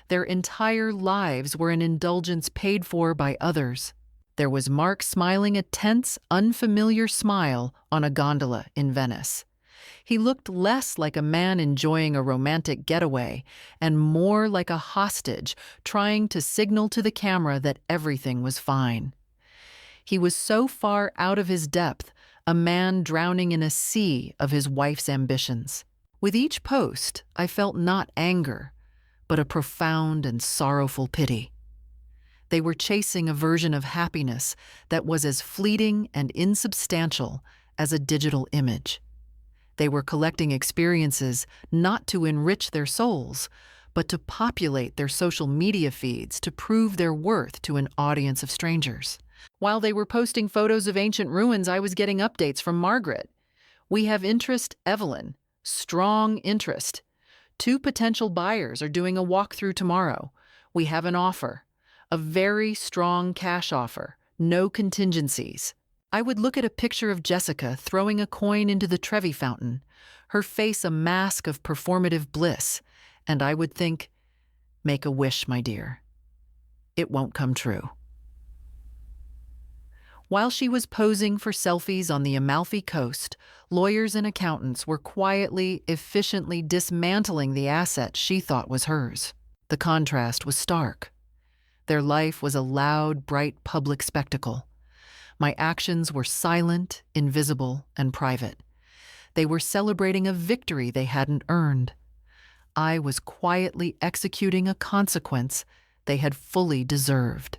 Their entire lives were an indulgence paid for by others. There was Mark smiling a tense, unfamiliar smile on a gondola in Venice. He looked less like a man enjoying a romantic getaway and more like a hostage trying to signal to the camera that everything was fine. He was so far out of his depth, a man drowning in a sea of his wife's ambitions. With each post, I felt not anger, but a profound and sorrowful pity. They were chasing a version of happiness that was as fleeting and insubstantial as a digital image. They were collecting experiences not to enrich their souls, but to populate their social media feeds to prove their worth to an audience of strangers. While they were posting photos of ancient ruins, I was getting updates from Margaret. "We have interest, Evelyn. Strong interest. 2 potential buyers are doing a walkthrough tomorrow. We have an offer. A very strong cash offer. No contingencies." I would look at a picture of Jessica throwing a coin into the Trevi fountain, her face a mask of performative bliss, and I would think, "Make a wish, my dear. It won't come true." While she was posing for selfies on the Amalfi Coast, lawyers and accountants were quietly, efficiently dismantling the asset she thought was hers. The contrast was stark. Their life was a loud, bright public spectacle. My actions were silent, invisible, and private. They were celebrating a victory they hadn't earned. I was quietly executing a consequence they had fully deserved.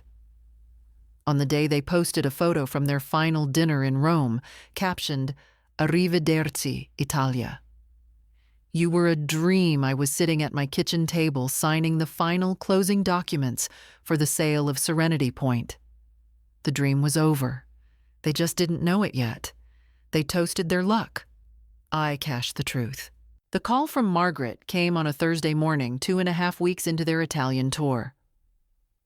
On the day they posted a photo from their final dinner in Rome, captioned, "Arrivederci, Italia." You were a dream. I was sitting at my kitchen table signing the final closing documents for the sale of Serenity Point. The dream was over. They just didn't know it yet. They toasted their luck. I cashed the truth. The call from Margaret came on a Thursday morning, 2.5 weeks into their Italian tour.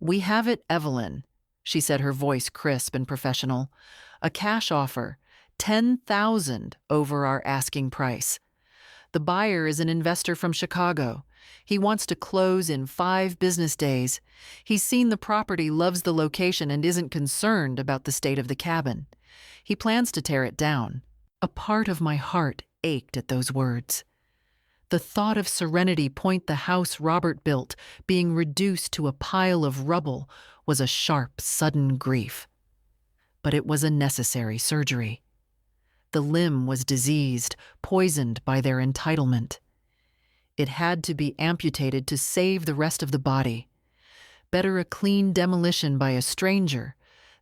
"We have it, Evelyn," she said, her voice crisp and professional. "A cash offer, 10,000 over our asking price. The buyer is an investor from Chicago. He wants to close in 5 business days. He's seen the property, loves the location, and isn't concerned about the state of the cabin. He plans to tear it down." A part of my heart ached at those words. The thought of Serenity Point, the house Robert built, being reduced to a pile of rubble was a sharp, sudden grief. But it was a necessary surgery. The limb was diseased, poisoned by their entitlement. It had to be amputated to save the rest of the body. Better a clean demolition by a stranger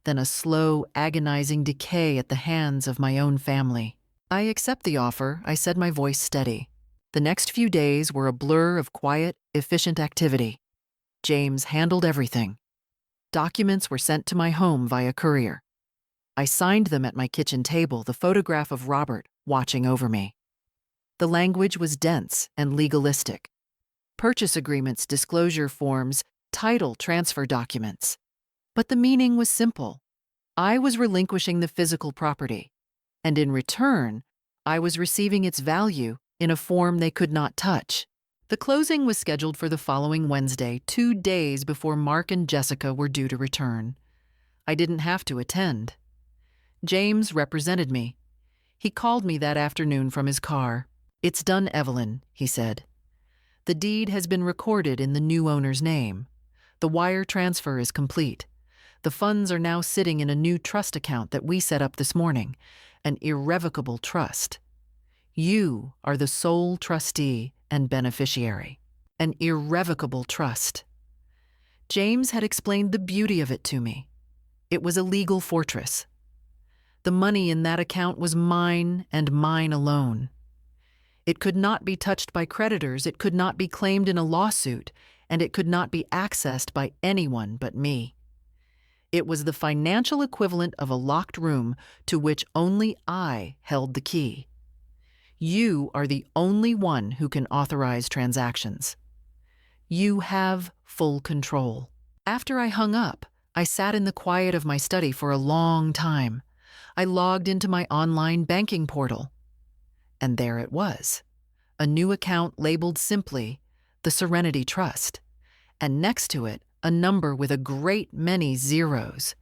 than a slow, agonizing decay at the hands of my own family. "I accept the offer," I said, my voice steady. The next few days were a blur of quiet, efficient activity. James handled everything. Documents were sent to my home via courier. I signed them at my kitchen table, the photograph of Robert watching over me. The language was dense and legalistic. Purchase agreements, disclosure forms, title transfer documents. But the meaning was simple. I was relinquishing the physical property, and in return, I was receiving its value in a form they could not touch. The closing was scheduled for the following Wednesday, 2 days before Mark and Jessica were due to return. I didn't have to attend. James represented me. He called me that afternoon from his car. "It's done, Evelyn," he said. "The deed has been recorded in the new owner's name. The wire transfer is complete. The funds are now sitting in a new trust account that we set up this morning, an irrevocable trust. You are the sole trustee and beneficiary. An irrevocable trust." James had explained the beauty of it to me. It was a legal fortress. The money in that account was mine and mine alone. It could not be touched by creditors, it could not be claimed in a lawsuit, and it could not be accessed by anyone but me. It was the financial equivalent of a locked room to which only I held the key. You are the only one who can authorize transactions. You have full control. After I hung up, I sat in the quiet of my study for a long time. I logged into my online banking portal. And there it was, a new account labeled simply the Serenity Trust, and next to it, a number with a great many zeros.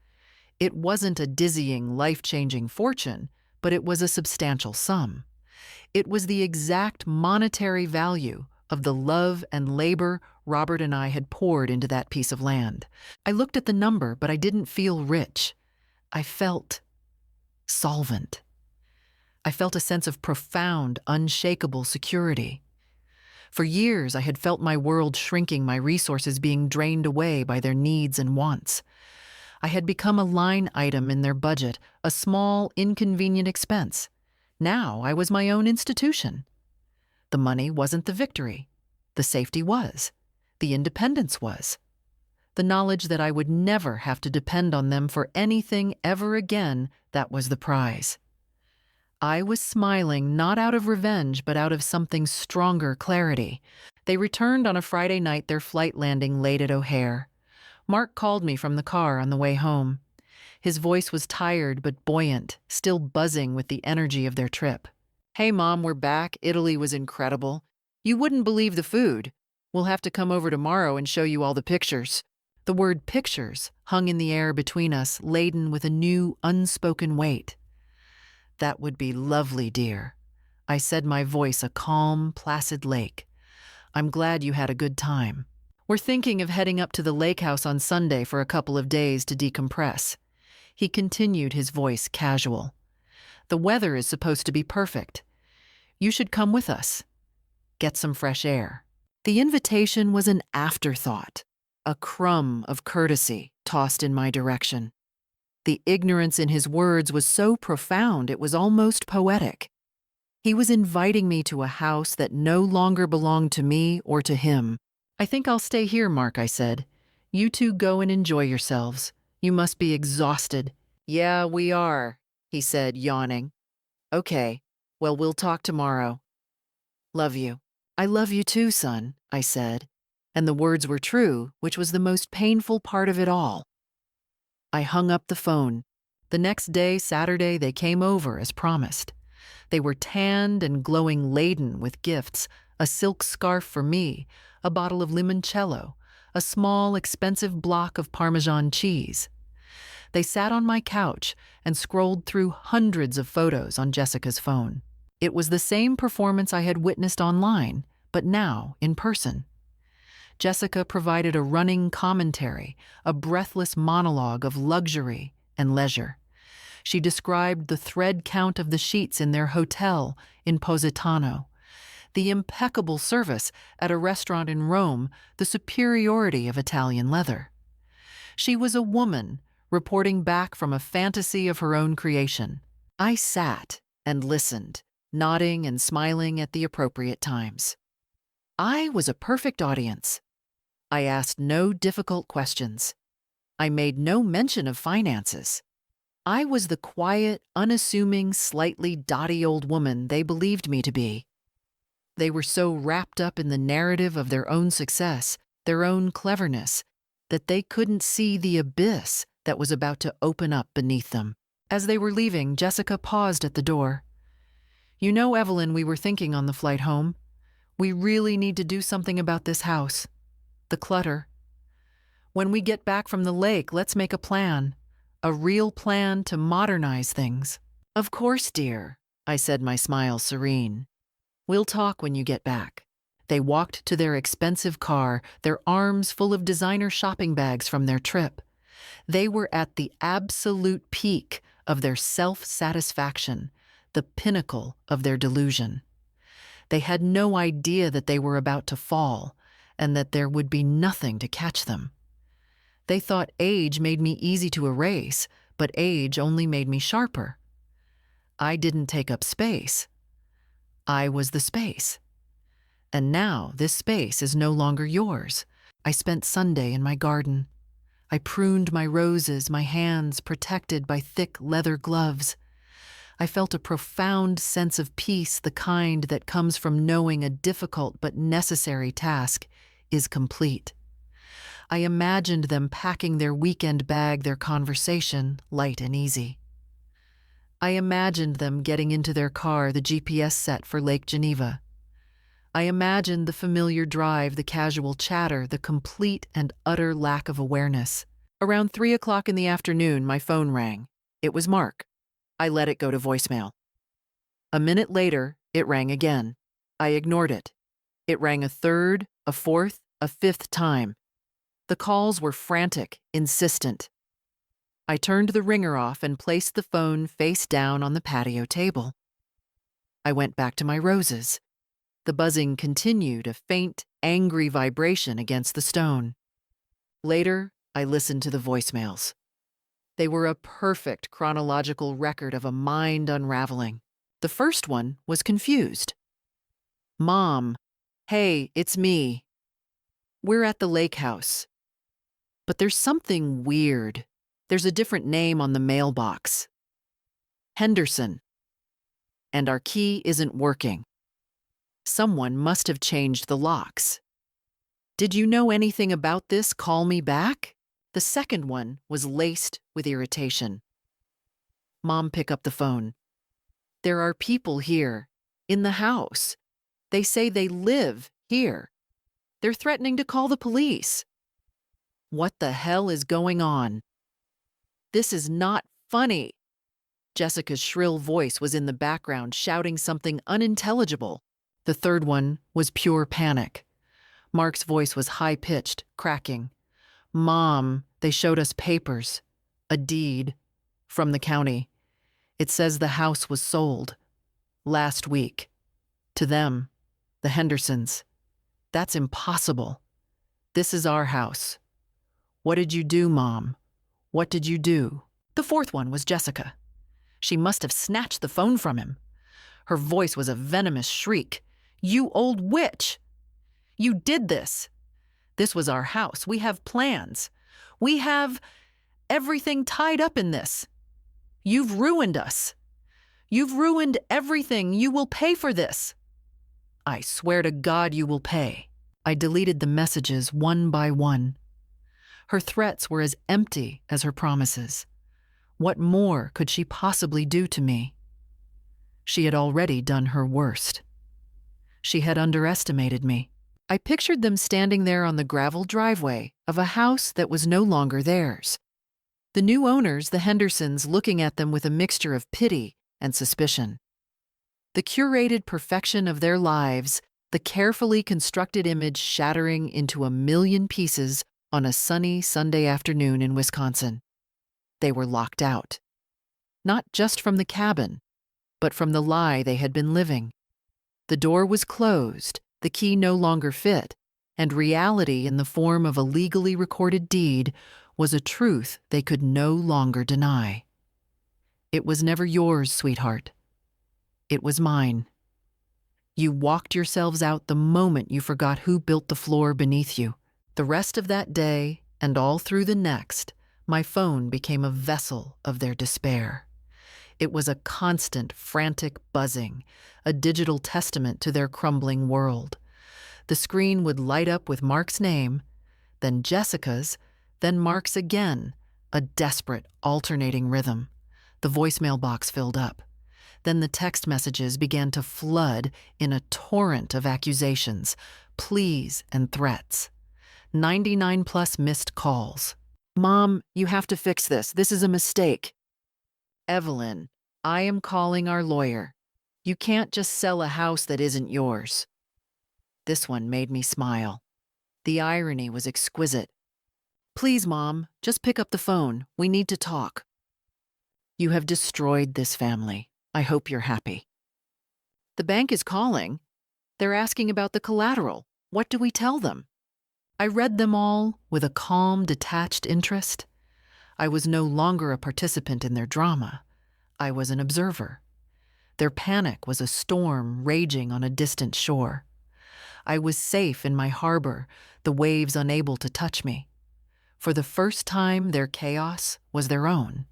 It wasn't a dizzying, life-changing fortune, but it was a substantial sum. It was the exact monetary value of the love and labor Robert and I had poured into that piece of land. I looked at the number, but I didn't feel rich. I felt solvent. I felt a sense of profound, unshakable security. For years, I had felt my world shrinking, my resources being drained away by their needs and wants. I had become a line item in their budget, a small, inconvenient expense. Now I was my own institution. The money wasn't the victory. The safety was. The independence was. The knowledge that I would never have to depend on them for anything ever again, that was the prize. I was smiling not out of revenge, but out of something stronger, clarity. They returned on a Friday night, their flight landing late at O'Hare. Mark called me from the car on the way home. His voice was tired but buoyant, still buzzing with the energy of their trip. "Hey, Mom, we're back. Italy was incredible. You wouldn't believe the food. We'll have to come over tomorrow and show you all the pictures." The word pictures hung in the air between us, laden with a new, unspoken weight. "That would be lovely, dear," I said, my voice a calm, placid lake. "I'm glad you had a good time. We're thinking of heading up to the lake house on Sunday for a couple of days to decompress." He continued, his voice casual. "The weather is supposed to be perfect. You should come with us. Get some fresh air." The invitation was an afterthought, a crumb of courtesy tossed in my direction. The ignorance in his words was so profound it was almost poetic. He was inviting me to a house that no longer belonged to me or to him. "I think I'll stay here, Mark," I said. "You two go and enjoy yourselves. You must be exhausted." "Yeah, we are," he said, yawning. "Okay, well, we'll talk tomorrow. Love you." "I love you too, son," I said. And the words were true, which was the most painful part of it all. I hung up the phone. The next day, Saturday, they came over as promised. They were tanned and glowing, laden with gifts, a silk scarf for me, a bottle of limoncello, a small, expensive block of Parmesan cheese. They sat on my couch and scrolled through hundreds of photos on Jessica's phone. It was the same performance I had witnessed online, but now in person. Jessica provided a running commentary, a breathless monologue of luxury and leisure. She described the thread count of the sheets in their hotel in Positano, the impeccable service at a restaurant in Rome, the superiority of Italian leather. She was a woman reporting back from a fantasy of her own creation. I sat and listened, nodding and smiling at the appropriate times. I was a perfect audience. I asked no difficult questions. I made no mention of finances. I was the quiet, unassuming, slightly dotty old woman they believed me to be. They were so wrapped up in the narrative of their own success, their own cleverness, that they couldn't see the abyss that was about to open up beneath them. As they were leaving, Jessica paused at the door. "You know, Evelyn, we were thinking on the flight home. We really need to do something about this house. The clutter. When we get back from the lake, let's make a plan. A real plan to modernize things." "Of course, dear," I said, my smile serene. "We'll talk when you get back." They walked to their expensive car, their arms full of designer shopping bags from their trip. They were at the absolute peak of their self-satisfaction, the pinnacle of their delusion. They had no idea that they were about to fall and that there would be nothing to catch them. They thought age made me easy to erase, but age only made me sharper. I didn't take up space. I was the space. And now this space is no longer yours. I spent Sunday in my garden. I pruned my roses, my hands protected by thick leather gloves. I felt a profound sense of peace, the kind that comes from knowing a difficult but necessary task is complete. I imagined them packing their weekend bag, their conversation light and easy. I imagined them getting into their car, the GPS set for Lake Geneva. I imagined the familiar drive, the casual chatter, the complete and utter lack of awareness. Around 3 o'clock in the afternoon, my phone rang. It was Mark. I let it go to voicemail. A minute later, it rang again. I ignored it. It rang a third, a fourth, a fifth time. The calls were frantic, insistent. I turned the ringer off and placed the phone face down on the patio table. I went back to my roses. The buzzing continued, a faint, angry vibration against the stone. Later, I listened to the voicemails. They were a perfect chronological record of a mind unraveling. The first one was confused. "Mom, hey, it's me. We're at the lake house. But there's something weird. There's a different name on the mailbox. Henderson. And our key isn't working. Someone must have changed the locks. Did you know anything about this? Call me back?" The second one was laced with irritation. "Mom, pick up the phone. There are people here, in the house. They say they live here. They're threatening to call the police. What the hell is going on? This is not funny." Jessica's shrill voice was in the background, shouting something unintelligible. The third one was pure panic. Mark's voice was high-pitched, cracking. "Mom, they showed us papers. A deed. From the county. It says the house was sold. Last week. To them. The Hendersons. That's impossible. This is our house. What did you do, Mom? What did you do?" The fourth one was Jessica. She must have snatched the phone from him. Her voice was a venomous shriek. "You old witch! You did this! This was our house. We have plans. We have everything tied up in this. You've ruined us. You've ruined everything. You will pay for this. I swear to God you will pay." I deleted the messages one by one. Her threats were as empty as her promises. What more could she possibly do to me? She had already done her worst. She had underestimated me. I pictured them standing there on the gravel driveway of a house that was no longer theirs. The new owners, the Hendersons, looking at them with a mixture of pity and suspicion. The curated perfection of their lives, the carefully constructed image shattering into a million pieces on a sunny Sunday afternoon in Wisconsin. They were locked out. Not just from the cabin, but from the lie they had been living. The door was closed, the key no longer fit, and reality in the form of a legally recorded deed was a truth they could no longer deny. It was never yours, sweetheart. It was mine. You walked yourselves out the moment you forgot who built the floor beneath you. The rest of that day, and all through the next, my phone became a vessel of their despair. It was a constant, frantic buzzing, a digital testament to their crumbling world. The screen would light up with Mark's name, then Jessica's, then Mark's again, a desperate, alternating rhythm. The voicemail box filled up. Then the text messages began to flood in a torrent of accusations, pleas, and threats. 99 plus missed calls. Mom, you have to fix this. This is a mistake. Evelyn, I am calling our lawyer. You can't just sell a house that isn't yours. This one made me smile. The irony was exquisite. Please, Mom, just pick up the phone. We need to talk. You have destroyed this family. I hope you're happy. The bank is calling. They're asking about the collateral. What do we tell them? I read them all with a calm, detached interest. I was no longer a participant in their drama. I was an observer. Their panic was a storm raging on a distant shore. I was safe in my harbor, the waves unable to touch me. For the first time, their chaos was their own.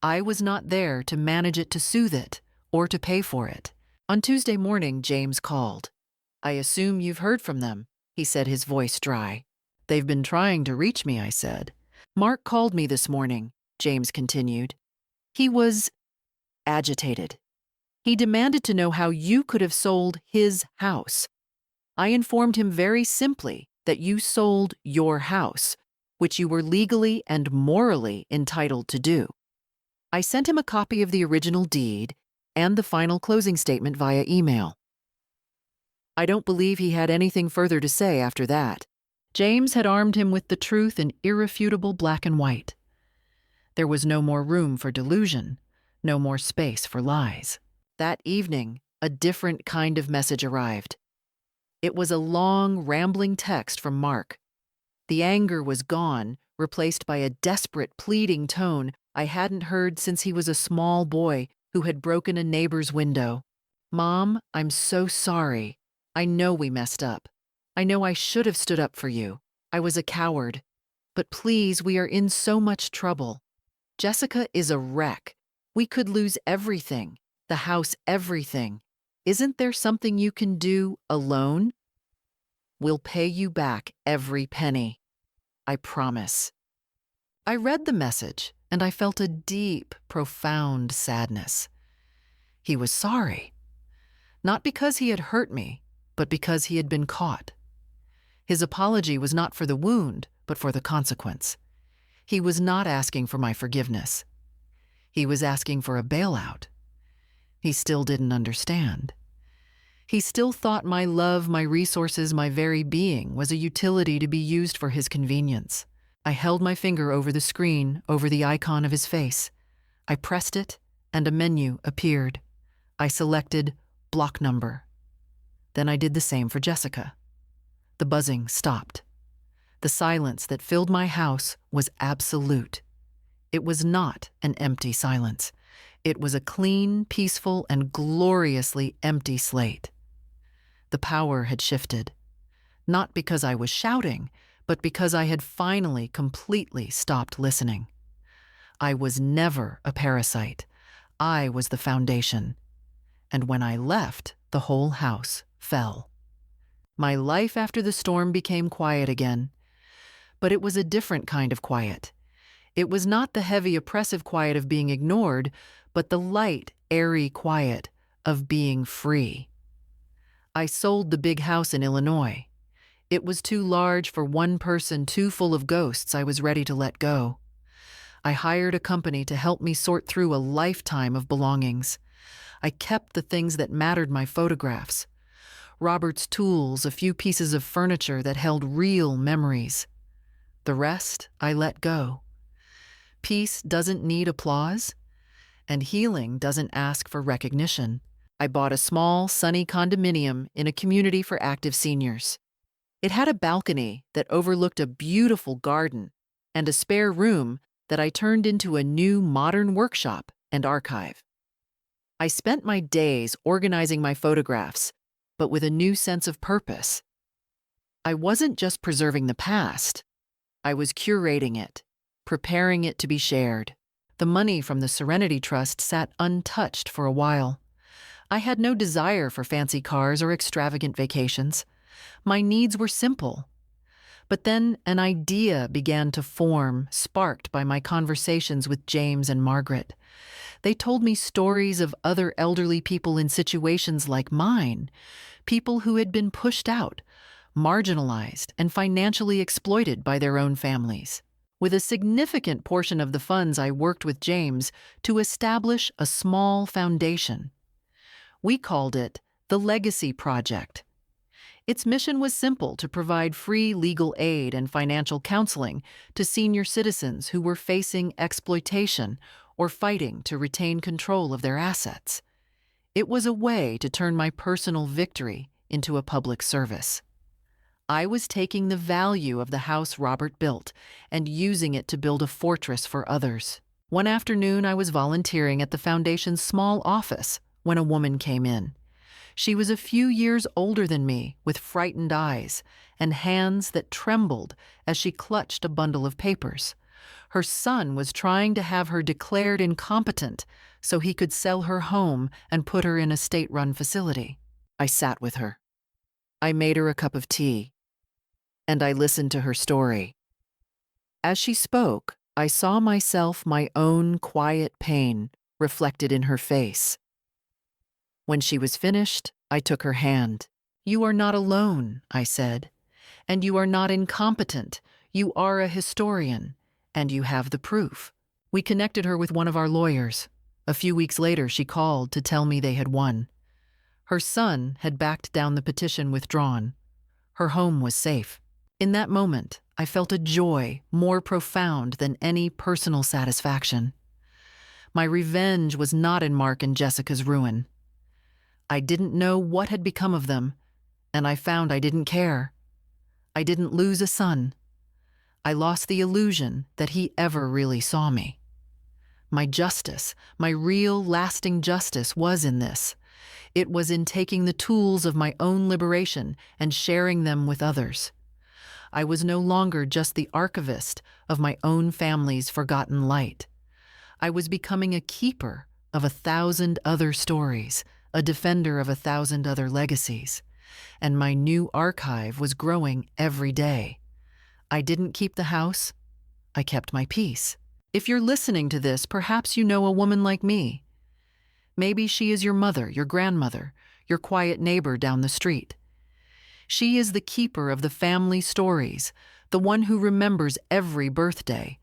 I was not there to manage it, to soothe it, or to pay for it. On Tuesday morning, James called. I assume you've heard from them, he said, his voice dry. They've been trying to reach me, I said. Mark called me this morning, James continued. He was agitated. He demanded to know how you could have sold his house. I informed him very simply that you sold your house, which you were legally and morally entitled to do. I sent him a copy of the original deed and the final closing statement via email. I don't believe he had anything further to say after that. James had armed him with the truth in irrefutable black and white. There was no more room for delusion, no more space for lies. That evening, a different kind of message arrived. It was a long, rambling text from Mark. The anger was gone, replaced by a desperate, pleading tone I hadn't heard since he was a small boy who had broken a neighbor's window. Mom, I'm so sorry. I know we messed up. I know I should have stood up for you. I was a coward. But please, we are in so much trouble. Jessica is a wreck. We could lose everything, the house, everything. Isn't there something you can do alone? We'll pay you back every penny. I promise. I read the message, and I felt a deep, profound sadness. He was sorry. Not because he had hurt me, but because he had been caught. His apology was not for the wound, but for the consequence. He was not asking for my forgiveness. He was asking for a bailout. He still didn't understand. He still thought my love, my resources, my very being was a utility to be used for his convenience. I held my finger over the screen, over the icon of his face. I pressed it, and a menu appeared. I selected block number. Then I did the same for Jessica. The buzzing stopped. The silence that filled my house was absolute. It was not an empty silence. It was a clean, peaceful, and gloriously empty slate. The power had shifted, not because I was shouting, but because I had finally completely stopped listening. I was never a parasite. I was the foundation. And when I left, the whole house fell. My life after the storm became quiet again. But it was a different kind of quiet. It was not the heavy, oppressive quiet of being ignored, but the light, airy quiet of being free. I sold the big house in Illinois. It was too large for one person, too full of ghosts I was ready to let go. I hired a company to help me sort through a lifetime of belongings. I kept the things that mattered, my photographs. Robert's tools, a few pieces of furniture that held real memories. The rest I let go. Peace doesn't need applause, and healing doesn't ask for recognition. I bought a small, sunny condominium in a community for active seniors. It had a balcony that overlooked a beautiful garden and a spare room that I turned into a new modern workshop and archive. I spent my days organizing my photographs, but with a new sense of purpose. I wasn't just preserving the past, I was curating it, preparing it to be shared. The money from the Serenity Trust sat untouched for a while. I had no desire for fancy cars or extravagant vacations. My needs were simple. But then an idea began to form, sparked by my conversations with James and Margaret. They told me stories of other elderly people in situations like mine, people who had been pushed out, marginalized, and financially exploited by their own families. With a significant portion of the funds, I worked with James to establish a small foundation. We called it the Legacy Project. Its mission was simple: to provide free legal aid and financial counseling to senior citizens who were facing exploitation or fighting to retain control of their assets. It was a way to turn my personal victory into a public service. I was taking the value of the house Robert built and using it to build a fortress for others. One afternoon, I was volunteering at the foundation's small office when a woman came in. She was a few years older than me, with frightened eyes and hands that trembled as she clutched a bundle of papers. Her son was trying to have her declared incompetent so he could sell her home and put her in a state-run facility. I sat with her. I made her a cup of tea, and I listened to her story. As she spoke, I saw my own quiet pain reflected in her face. When she was finished, I took her hand. "You are not alone," I said, "and you are not incompetent. You are a historian, and you have the proof." We connected her with one of our lawyers. A few weeks later, she called to tell me they had won. Her son had backed down the petition withdrawn. Her home was safe. In that moment, I felt a joy more profound than any personal satisfaction. My revenge was not in Mark and Jessica's ruin. I didn't know what had become of them, and I found I didn't care. I didn't lose a son. I lost the illusion that he ever really saw me. My justice, my real, lasting justice, was in this. It was in taking the tools of my own liberation and sharing them with others. I was no longer just the archivist of my own family's forgotten light. I was becoming a keeper of 1,000 other stories, a defender of 1,000 other legacies, and my new archive was growing every day. I didn't keep the house, I kept my peace. If you're listening to this, perhaps you know a woman like me. Maybe she is your mother, your grandmother, your quiet neighbor down the street. She is the keeper of the family stories, the one who remembers every birthday,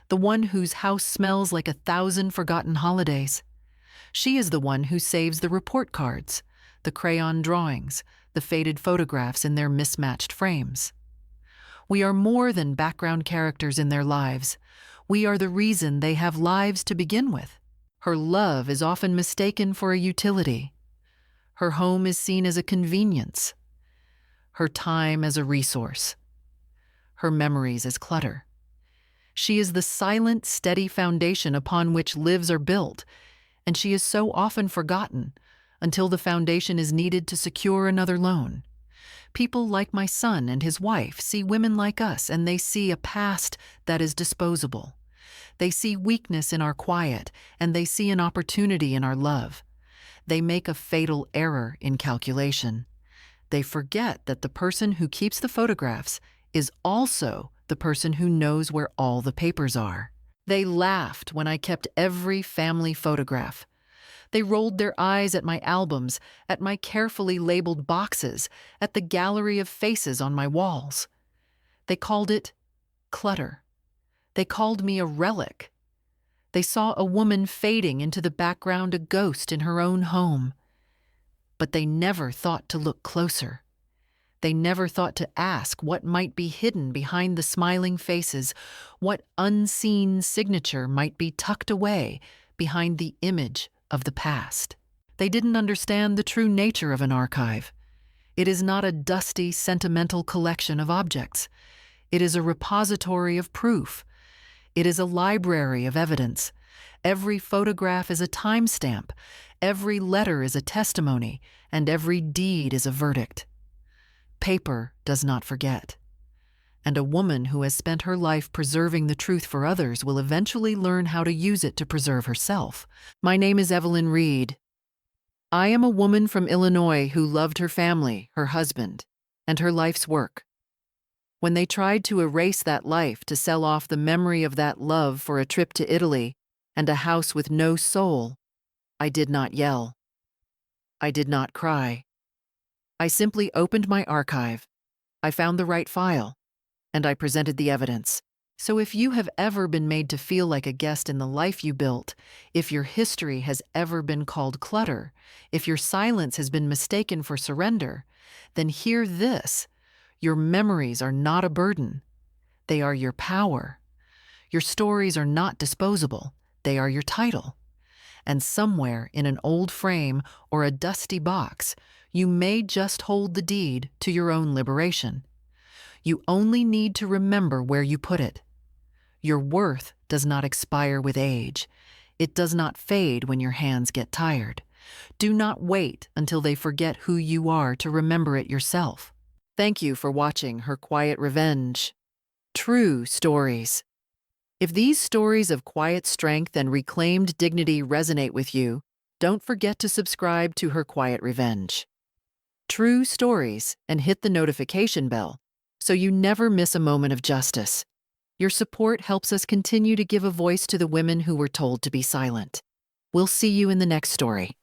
the one whose house smells like 1,000 forgotten holidays. She is the one who saves the report cards, the crayon drawings, the faded photographs in their mismatched frames. We are more than background characters in their lives. We are the reason they have lives to begin with. Her love is often mistaken for a utility. Her home is seen as a convenience. Her time as a resource. Her memories as clutter. She is the silent, steady foundation upon which lives are built, and she is so often forgotten until the foundation is needed to secure another loan. People like my son and his wife see women like us, and they see a past that is disposable. They see weakness in our quiet, and they see an opportunity in our love. They make a fatal error in calculation. They forget that the person who keeps the photographs is also the person who knows where all the papers are. They laughed when I kept every family photograph. They rolled their eyes at my albums, at my carefully labeled boxes, at the gallery of faces on my walls. They called it clutter. They called me a relic. They saw a woman fading into the background, a ghost in her own home. But they never thought to look closer. They never thought to ask what might be hidden behind the smiling faces, what unseen signature might be tucked away behind the image of the past. They didn't understand the true nature of an archive. It is not a dusty, sentimental collection of objects. It is a repository of proof. It is a library of evidence. Every photograph is a timestamp, every letter is a testimony, and every deed is a verdict. Paper does not forget. And a woman who has spent her life preserving the truth for others will eventually learn how to use it to preserve herself. My name is Evelyn Reed. I am a woman from Illinois who loved her family, her husband, and her life's work. When they tried to erase that life to sell off the memory of that love for a trip to Italy and a house with no soul, I did not yell. I did not cry. I simply opened my archive. I found the right file, and I presented the evidence. So if you have ever been made to feel like a guest in the life you built, if your history has ever been called clutter, if your silence has been mistaken for surrender, then hear this. Your memories are not a burden. They are your power. Your stories are not disposable. They are your title. And somewhere in an old frame or a dusty box, you may just hold the deed to your own liberation. You only need to remember where you put it. Your worth does not expire with age. It does not fade when your hands get tired. Do not wait until they forget who you are to remember it yourself. Thank you for watching Her Quiet Revenge. True stories. If these stories of quiet strength and reclaimed dignity resonate with you, don't forget to subscribe to Her Quiet Revenge. True stories, and hit the notification bell so you never miss a moment of justice. Your support helps us continue to give a voice to the women who were told to be silent. We'll see you in the next story.